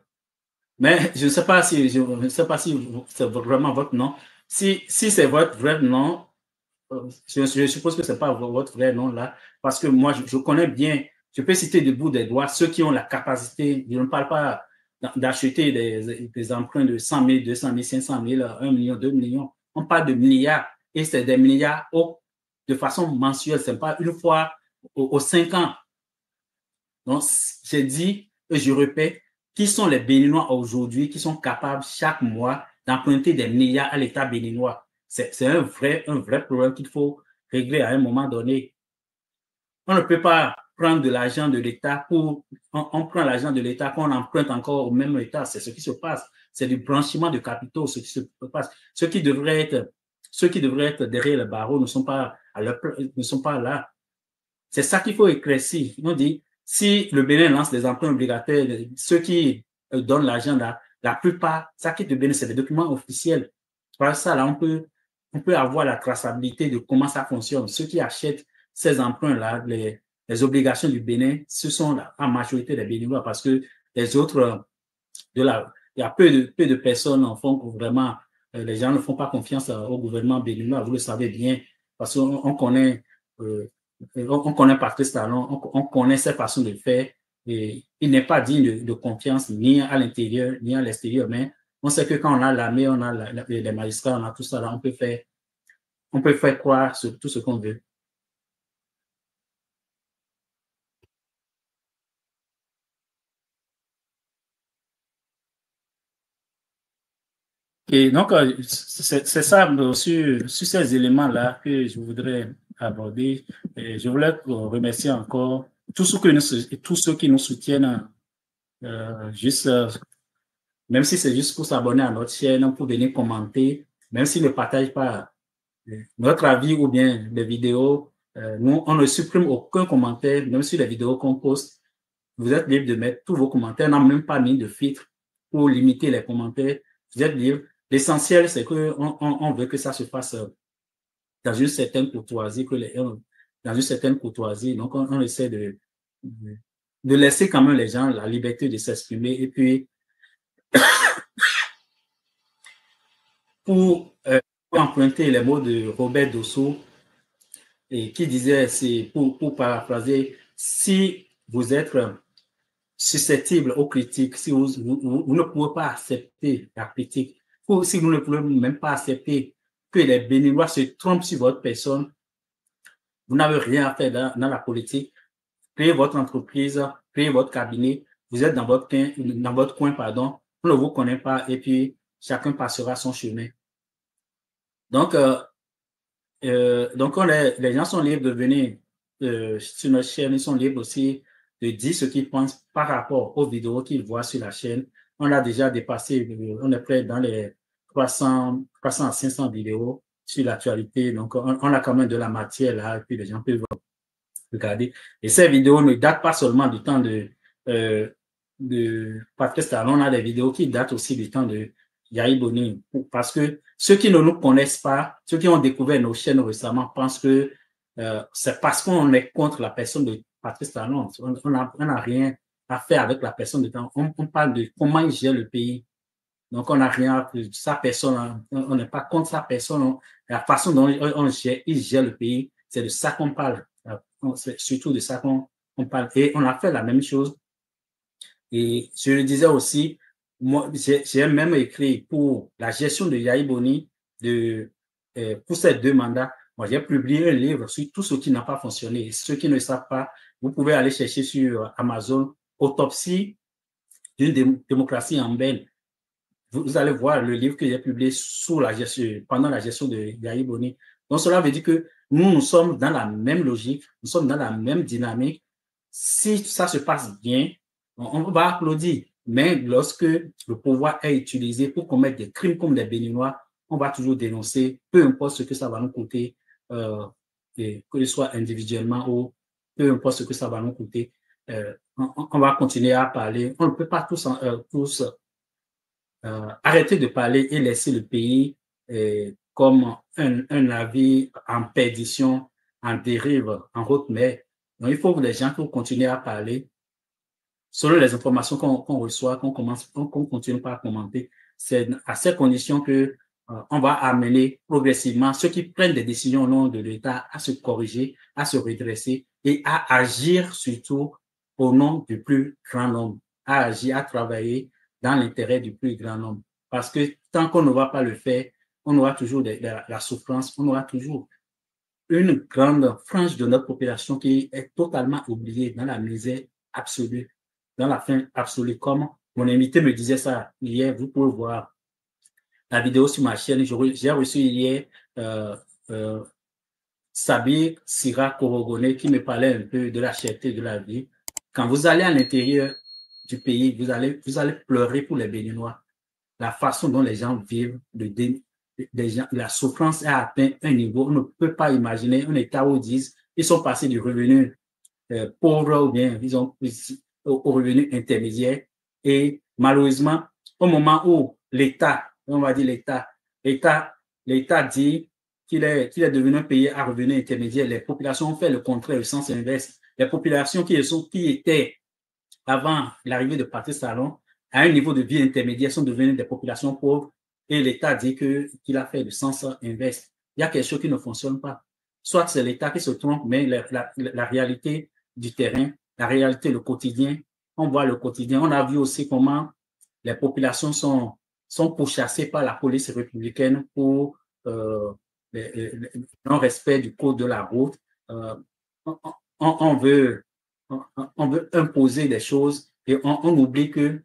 mais je ne sais pas si, je ne sais pas si c'est vraiment votre nom. Si c'est votre vrai nom, je suppose que ce n'est pas votre vrai nom là, parce que moi, je connais bien, je peux citer de bout des doigts ceux qui ont la capacité, je ne parle pas d'acheter des emprunts de 100 000, 200 000, 500 000, 1 million, 2 millions. On parle de milliards et c'est des milliards de façon mensuelle, ce n'est pas une fois aux 5 ans. Donc, j'ai dit et je répète, qui sont les Béninois aujourd'hui qui sont capables chaque mois d'emprunter des milliards à l'État béninois? C'est un vrai problème qu'il faut régler à un moment donné. On ne peut pas prendre de l'argent de l'État on prend l'argent de l'État qu'on emprunte encore au même État. C'est ce qui se passe. C'est du blanchiment de capitaux, ce qui se passe. Ceux qui devraient être derrière le barreau ne sont pas là. C'est ça qu'il faut éclaircir. On dit, si le Bénin lance des emprunts obligataires, ceux qui donnent l'argent là, la plupart, ça quitte le Bénin, c'est des documents officiels. Par ça, là, on peut avoir la traçabilité de comment ça fonctionne. Ceux qui achètent ces emprunts-là, les obligations du Bénin, ce sont en majorité des Béninois parce que les autres, il y a peu de personnes en font vraiment, les gens ne font pas confiance au gouvernement béninois, vous le savez bien, parce qu'on connaît, on connaît Patrice Talon, on connaît ses façons de faire, et il n'est pas digne de confiance ni à l'intérieur ni à l'extérieur, mais on sait que quand on a l'armée, on a les magistrats, on a tout ça, là, on peut faire croire sur tout ce qu'on veut. Et donc, c'est ça sur ces éléments-là que je voudrais aborder. Et je voulais remercier encore tous ceux qui nous soutiennent, juste, même si c'est juste pour s'abonner à notre chaîne, pour venir commenter, même s'ils ne partagent pas notre avis ou bien des vidéos. Nous, on ne supprime aucun commentaire, même sur les vidéos qu'on poste. Vous êtes libre de mettre tous vos commentaires. On n'a même pas mis de filtre pour limiter les commentaires. Vous êtes libre. L'essentiel, c'est qu'on veut que ça se fasse dans une certaine courtoisie, dans une certaine courtoisie. Donc, on essaie de laisser quand même les gens la liberté de s'exprimer. Et puis, pour emprunter les mots de Robert Dosso, et qui disait, c'est pour paraphraser, si vous êtes susceptible aux critiques, si vous ne pouvez pas accepter la critique, ou si vous ne pouvez même pas accepter que les Béninois se trompent sur votre personne, vous n'avez rien à faire dans la politique. Créez votre entreprise, créez votre cabinet, vous êtes dans votre coin, pardon, on ne vous connaît pas et puis chacun passera son chemin. Donc, les gens sont libres de venir sur notre chaîne, ils sont libres aussi de dire ce qu'ils pensent par rapport aux vidéos qu'ils voient sur la chaîne. On a déjà dépassé, on est près dans les 300 à 500 vidéos sur l'actualité. Donc, on a quand même de la matière là, et puis les gens peuvent regarder. Et ces vidéos ne datent pas seulement du temps de Patrice Talon, on a des vidéos qui datent aussi du temps de Yahi Boni. Parce que ceux qui ne nous connaissent pas, ceux qui ont découvert nos chaînes récemment pensent que c'est parce qu'on est contre la personne de Patrice Talon. On n'a rien à faire avec la personne de Talon. On parle de comment il gère le pays. Donc, on n'a rien, sa personne, on n'est pas contre sa personne. La façon dont il gère le pays, c'est de ça qu'on parle. C'est surtout de ça qu'on parle. Et on a fait la même chose. Et je le disais aussi, moi, j'ai même écrit pour la gestion de Yahya Boni, pour ces 2 mandats. Moi, j'ai publié un livre sur tout ce qui n'a pas fonctionné. Et ceux qui ne savent pas, vous pouvez aller chercher sur Amazon Autopsie d'une démocratie en berne. Vous allez voir le livre que j'ai publié sous la gestion, pendant la gestion de Yahya Boni. Donc, cela veut dire que nous sommes dans la même logique, nous sommes dans la même dynamique. Si ça se passe bien, on va applaudir. Mais lorsque le pouvoir est utilisé pour commettre des crimes comme les Béninois, on va toujours dénoncer, peu importe ce que ça va nous coûter, que ce soit individuellement ou peu importe ce que ça va nous coûter. On va continuer à parler. On ne peut pas tous arrêter de parler et laisser le pays comme un navire en perdition, en dérive, en haute mer. Donc, il faut que les gens continuent à parler selon les informations qu'on reçoit, qu'on continue pas à commenter. C'est à ces conditions que on va amener progressivement ceux qui prennent des décisions au nom de l'État à se corriger, à se redresser et à agir surtout au nom du plus grand nombre, à agir, à travailler dans l'intérêt du plus grand nombre. Parce que tant qu'on ne va pas le faire, on aura toujours la souffrance, on aura toujours une grande frange de notre population qui est totalement oubliée dans la misère absolue, dans la faim absolue. Comme mon invité me disait ça hier, vous pouvez voir la vidéo sur ma chaîne. J'ai reçu hier Sabir Sira Korogone qui me parlait un peu de la cherté de la vie. Quand vous allez à l'intérieur du pays, vous allez pleurer pour les Béninois. La façon dont les gens vivent, la souffrance a atteint un niveau, on ne peut pas imaginer un État où ils disent ils sont passés du revenu pauvre ou bien ils ont au revenu intermédiaire. Et malheureusement, au moment où l'État, on va dire l'État dit qu'il est devenu un pays à revenu intermédiaire, les populations ont fait le contraire, le sens inverse. Les populations qui étaient avant l'arrivée de Patrice Talon à un niveau de vie intermédiaire sont devenues des populations pauvres et l'État dit qu'il a fait le sens inverse. Il y a quelque chose qui ne fonctionne pas. Soit c'est l'État qui se trompe, mais la réalité du terrain, la réalité, le quotidien, on voit le quotidien. On a vu aussi comment les populations sont pourchassées par la police républicaine pour le non-respect du code de la route. On veut imposer des choses et on oublie que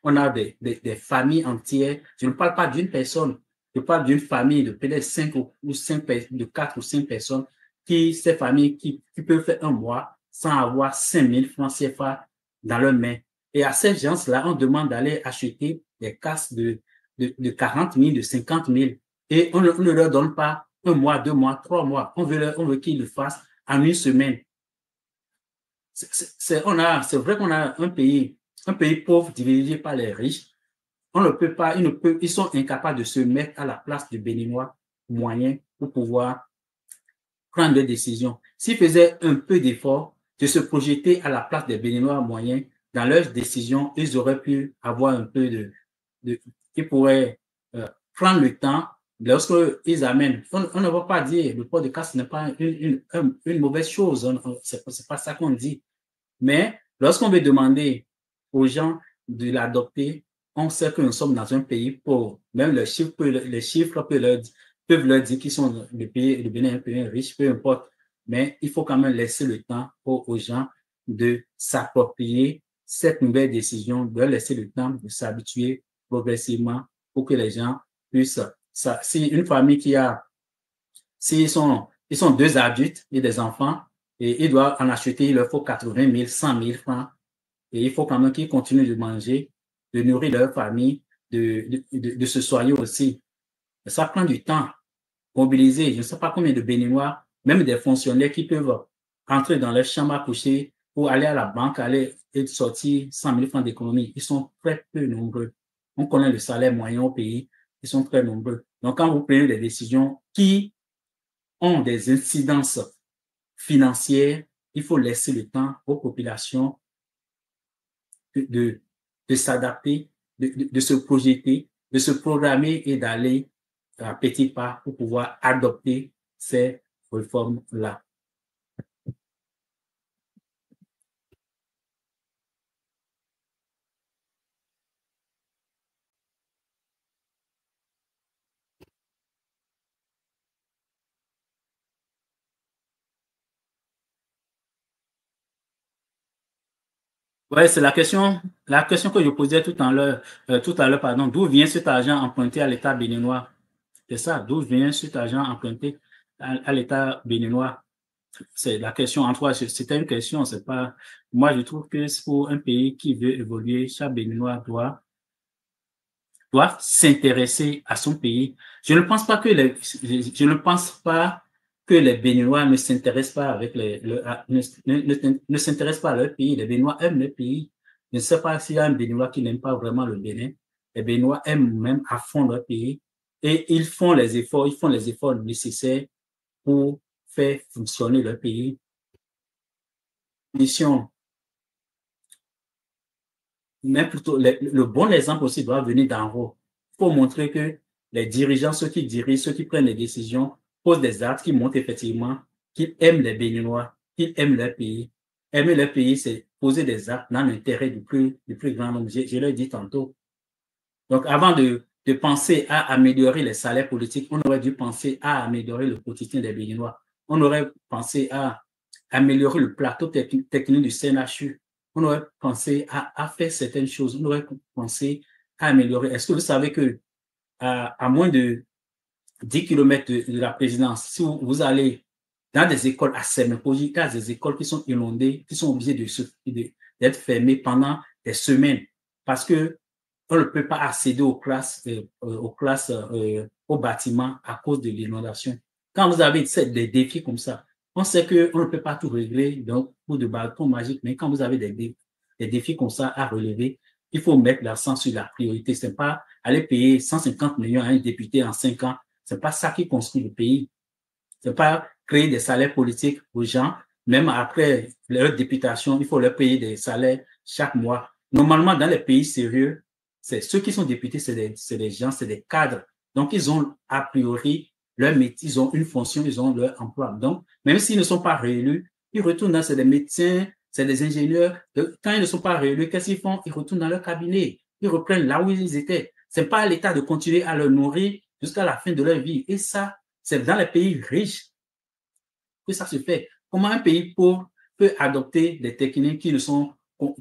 on a des familles entières. Je ne parle pas d'une personne, je parle d'une famille de peut-être 5 ou 5, de 4 ou 5 personnes ces familles qui peuvent faire un mois sans avoir 5 000 francs CFA dans leurs mains. Et à ces gens-là, on demande d'aller acheter des casques de 40 000, de 50 000 et on ne leur donne pas 1 mois, 2 mois, 3 mois. On veut qu'ils le fassent en 1 semaine. C'est vrai qu'on a un pays pauvre dirigé par les riches. On ne peut pas, ils sont incapables de se mettre à la place du Béninois moyen pour pouvoir prendre des décisions. S'ils faisaient un peu d'effort de se projeter à la place des Béninois moyens dans leurs décisions, ils auraient pu avoir un peu ils pourraient prendre le temps lorsqu'ils amènent. On ne va pas dire le port de casque n'est pas une mauvaise chose. C'est pas ça qu'on dit. Mais lorsqu'on veut demander aux gens de l'adopter, on sait que nous sommes dans un pays pauvre. Même les chiffres peuvent leur dire qu'ils sont le Bénin est un pays riche, peu importe. Mais il faut quand même laisser le temps aux gens de s'approprier cette nouvelle décision, de laisser le temps de s'habituer progressivement pour que les gens puissent. Si une famille s'ils sont 2 adultes et des enfants, et ils doivent en acheter, il leur faut 80 000, 100 000 francs. Et il faut quand même qu'ils continuent de manger, de nourrir leur famille, de se soigner aussi. Ça prend du temps. Mobiliser, je ne sais pas combien de Béninois, même des fonctionnaires qui peuvent entrer dans leur chambre à coucher pour aller à la banque, aller et sortir 100 000 francs d'économie. Ils sont très peu nombreux. On connaît le salaire moyen au pays. Ils sont très nombreux. Donc, quand vous prenez des décisions qui ont des incidences financières, il faut laisser le temps aux populations de s'adapter de se projeter, de se programmer et d'aller à petits pas pour pouvoir adopter ces réformes-là. Ouais, c'est la question que je posais tout à l'heure, pardon. D'où vient cet argent emprunté à l'État béninois? C'est ça, d'où vient cet argent emprunté à l'État béninois? C'est la question en toi, c'était une question, c'est pas, moi je trouve que pour un pays qui veut évoluer, chaque Béninois doit s'intéresser à son pays. Je ne pense pas que je ne pense pas que les Béninois ne s'intéressent pas avec ne s'intéressent pas à leur pays. Les Béninois aiment leur pays. Je ne sais pas s'il y a un Béninois qui n'aime pas vraiment le Bénin. Les Béninois aiment même à fond leur pays et ils font les efforts nécessaires pour faire fonctionner leur pays. Mission, mais plutôt le bon exemple aussi doit venir d'en haut. Il faut montrer que les dirigeants, ceux qui dirigent, ceux qui prennent les décisions, posent des actes qui montrent effectivement qu'ils aiment les Béninois, qu'ils aiment leur pays. Aimer leur pays, c'est poser des actes dans l'intérêt du plus grand nombre. Je l'ai dit tantôt. Donc, avant de penser à améliorer les salaires politiques, on aurait dû penser à améliorer le quotidien des Béninois. On aurait pensé à améliorer le plateau technique du CNHU. On aurait pensé à faire certaines choses. On aurait pensé à améliorer. Est-ce que vous savez que à moins de 10 km de la présidence, si vous allez dans des écoles à Semekoji, il y a des écoles qui sont inondées, qui sont obligées d'être fermées pendant des semaines parce que on ne peut pas accéder aux classes, aux bâtiments à cause de l'inondation. Quand vous avez des défis comme ça, on sait qu'on ne peut pas tout régler donc pour de bâtons magiques, mais quand vous avez des défis comme ça à relever, il faut mettre l'accent sur la priorité. C'est pas aller payer 150 millions à un député en 5 ans. C'est pas ça qui construit le pays. C'est pas créer des salaires politiques aux gens. Même après leur députation, il faut leur payer des salaires chaque mois. Normalement, dans les pays sérieux, c'est ceux qui sont députés, c'est des gens, c'est des cadres. Donc, ils ont a priori leur métier, ils ont une fonction, ils ont leur emploi. Donc, même s'ils ne sont pas réélus, ils retournent dans, c'est des médecins, c'est des ingénieurs. Quand ils ne sont pas réélus, qu'est-ce qu'ils font? Ils retournent dans leur cabinet. Ils reprennent là où ils étaient. C'est pas à l'État de continuer à leur nourrir jusqu'à la fin de leur vie. Et ça, c'est dans les pays riches que ça se fait. Comment un pays pauvre peut adopter des techniques qui ne sont pour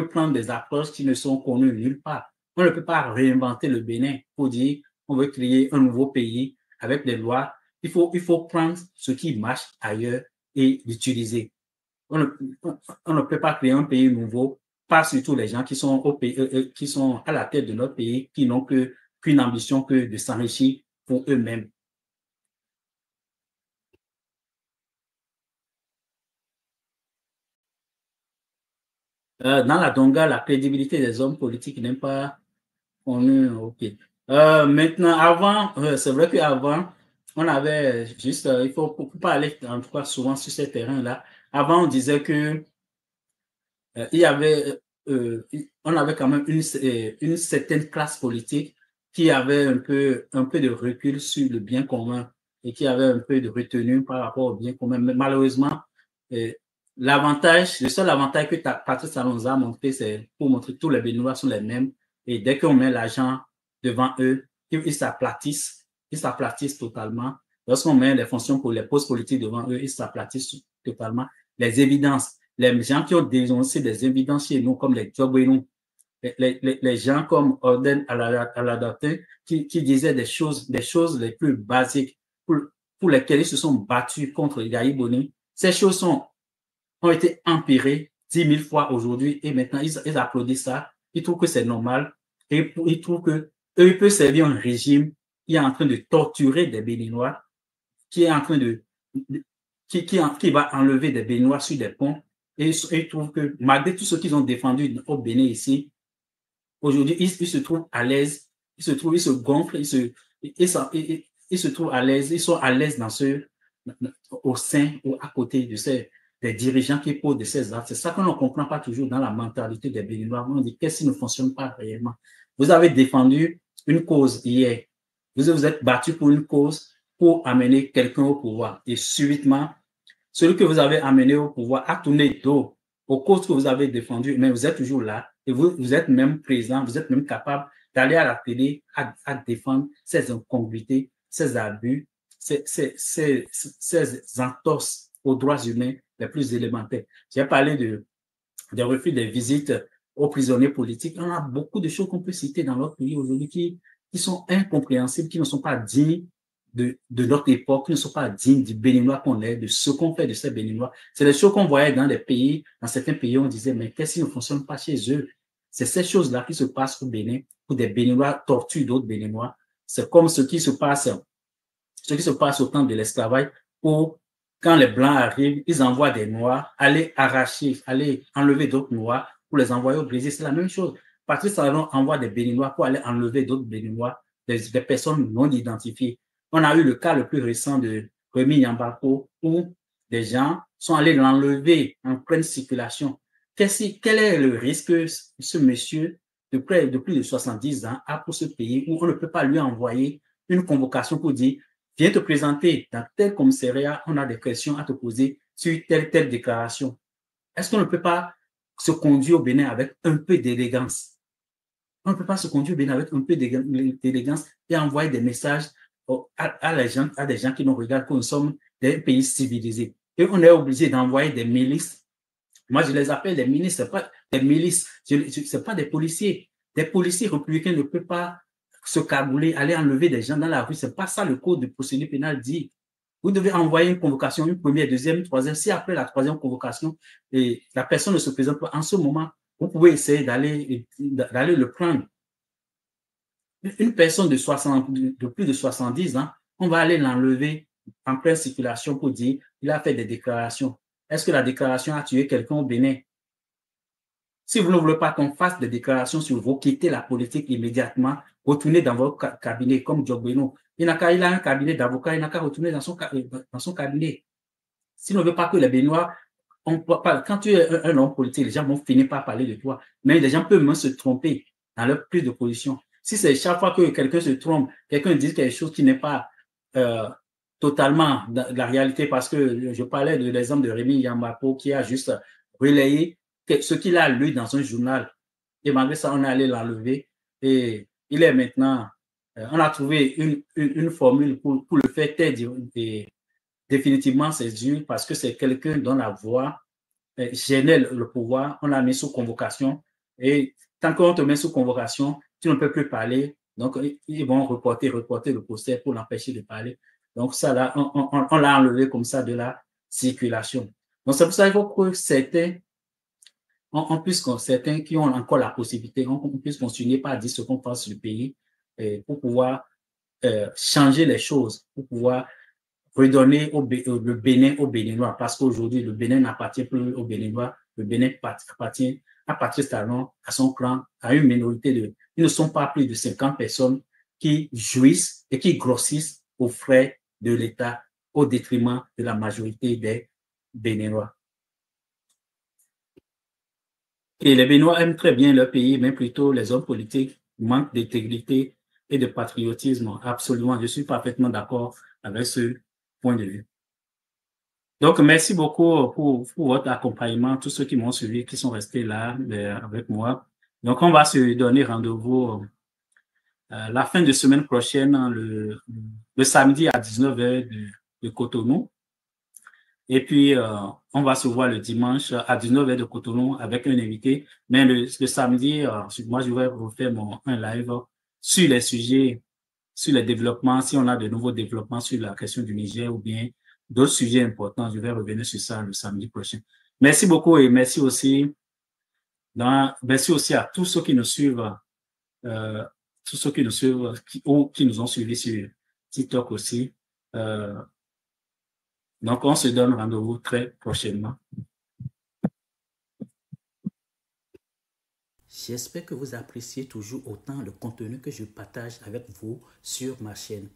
prendre des approches qui ne sont connues nulle part. On ne peut pas réinventer le Bénin pour dire on veut créer un nouveau pays avec des lois. Il faut prendre ce qui marche ailleurs et l'utiliser. On ne peut pas créer un pays nouveau, pas surtout les gens qui sont qui sont à la tête de notre pays, qui n'ont qu'une ambition que de s'enrichir pour eux-mêmes. Dans la Donga, la crédibilité des hommes politiques n'est pas connue. OK. Maintenant, avant, c'est vrai qu'avant, on avait juste, il faut pas aller en tout cas souvent sur ces terrains-là. Avant, on disait que il y avait, on avait quand même une certaine classe politique qui avait un peu de recul sur le bien commun et qui avait un peu de retenue par rapport au bien commun. Mais malheureusement, euh, le seul avantage que Patrice Talon nous a montré, c'est pour montrer que tous les Béninois sont les mêmes. Et dès qu'on met l'argent devant eux, ils s'aplatissent totalement. Lorsqu'on met les fonctions pour les postes politiques devant eux, ils s'aplatissent totalement. Les évidences, les gens qui ont dénoncé des évidences chez nous, comme les Djobouénou, les gens comme Orden Aladatin, qui disaient des choses les plus basiques pour lesquelles ils se sont battus contre Yahi Boni. Ces choses ont été empirées 10 000 fois aujourd'hui et maintenant ils applaudissent ça. Ils trouvent que c'est normal et ils trouvent que eux, ils peuvent servir un régime qui est en train de torturer des Béninois, qui est en train qui va enlever des Béninois sur des ponts. Et ils trouvent que malgré tout ce qu'ils ont défendu au Bénin ici, aujourd'hui, ils se trouvent à l'aise, ils se gonflent, ils se trouvent à l'aise, ils sont à l'aise au sein ou à côté de des dirigeants qui posent de ces actes. C'est ça qu'on ne comprend pas toujours dans la mentalité des Béninois. On dit qu'est-ce qui ne fonctionne pas réellement. Vous avez défendu une cause hier. Vous vous êtes battu pour une cause pour amener quelqu'un au pouvoir. Et subitement, celui que vous avez amené au pouvoir a tourné dos aux causes que vous avez défendues, mais vous êtes toujours là et vous êtes même présent, vous êtes même capable d'aller à la télé à défendre ces incongruités, ces abus, ces entorses aux droits humains les plus élémentaires. J'ai parlé des refus des visites aux prisonniers politiques. On a beaucoup de choses qu'on peut citer dans notre pays aujourd'hui qui sont incompréhensibles, qui ne sont pas dignes de notre époque, qui ne sont pas dignes du Béninois qu'on est, de ce qu'on fait de ces Béninois. C'est des choses qu'on voyait dans des pays, dans certains pays, on disait, mais qu'est-ce qui ne fonctionne pas chez eux? C'est ces choses-là qui se passent au Bénin, où des Béninois torturent d'autres Béninois. C'est comme ce qui se passe au temps de l'esclavage, où quand les Blancs arrivent, ils envoient des Noirs aller arracher, aller enlever d'autres Noirs pour les envoyer au Brésil. C'est la même chose. Patrice Talon envoie des Béninois pour aller enlever d'autres Béninois, des personnes non identifiées. On a eu le cas le plus récent de Rémi Yambako, où des gens sont allés l'enlever en pleine circulation. Quel est le risque que ce monsieur de plus de 70 ans a pour ce pays où on ne peut pas lui envoyer une convocation pour dire viens te présenter dans tel commissariat, on a des questions à te poser sur telle déclaration. Est-ce qu'on ne peut pas se conduire au Bénin avec un peu d'élégance? On ne peut pas se conduire au Bénin avec un peu d'élégance et envoyer des messages à des gens qui nous regardent que nous sommes des pays civilisés. Et on est obligé d'envoyer des milices. Moi, je les appelle des milices, ce n'est pas des milices, ce n'est pas des policiers. Des policiers républicains ne peuvent pas se cagouler, aller enlever des gens dans la rue. Ce n'est pas ça le code de procédure pénale dit. Vous devez envoyer une convocation, une première, deuxième, troisième. Si après la troisième convocation, la personne ne se présente pas en ce moment, vous pouvez essayer d'aller le prendre. Une personne de plus de 70 ans, on va aller l'enlever en pleine circulation pour dire il a fait des déclarations. Est-ce que la déclaration a tué quelqu'un au Bénin? Si vous ne voulez pas qu'on fasse des déclarations sur vous, quittez la politique immédiatement, retournez dans votre cabinet comme Diogbeno. Il a un cabinet d'avocat, il n'a qu'à retourner dans son cabinet. S'il ne veut pas que les Béninois, quand tu es un homme politique, les gens vont finir par parler de toi. Mais les gens peuvent même se tromper dans leur prise de position. Si c'est chaque fois que quelqu'un se trompe, quelqu'un dit quelque chose qui n'est pas totalement la réalité, parce que je parlais de l'exemple de Rémi Yambapo qui a juste relayé ce qu'il a lu dans un journal. Et malgré ça, on est allé l'enlever. Et il est maintenant, on a trouvé une formule pour le faire taire. Définitivement, c'est dur parce que c'est quelqu'un dont la voix gênait le pouvoir. On l'a mis sous convocation. Et tant qu'on te met sous convocation, tu ne peux plus parler. Donc, ils vont reporter le procès pour l'empêcher de parler. Donc, ça, là, on l'a enlevé comme ça de la circulation. Donc, c'est pour ça qu'il faut que certains qui ont encore la possibilité, on puisse continuer par dire ce qu'on pense sur le pays pour pouvoir changer les choses, pour pouvoir redonner le Bénin aux Béninois, parce qu'aujourd'hui, le Bénin n'appartient plus aux Béninois, le Bénin appartient à Patrice Talon, à son clan, à une minorité ils ne sont pas plus de 50 personnes qui jouissent et qui grossissent aux frais de l'État au détriment de la majorité des Béninois. Et les Béninois aiment très bien leur pays, mais plutôt les hommes politiques manquent d'intégrité et de patriotisme. Absolument, je suis parfaitement d'accord avec ce point de vue. Donc, merci beaucoup pour votre accompagnement, tous ceux qui m'ont suivi, qui sont restés là avec moi. Donc, on va se donner rendez-vous la fin de semaine prochaine, le samedi à 19h de Cotonou. Et puis, on va se voir le dimanche à 19h de Cotonou avec un invité. Mais le samedi, moi, je vais refaire un live sur les sujets, sur les développements, si on a de nouveaux développements sur la question du Niger ou bien d'autres sujets importants. Je vais revenir sur ça le samedi prochain. Merci beaucoup et merci aussi à tous ceux qui nous suivent, ou qui nous ont suivis sur TikTok aussi. Donc, on se donne rendez-vous très prochainement. J'espère que vous appréciez toujours autant le contenu que je partage avec vous sur ma chaîne.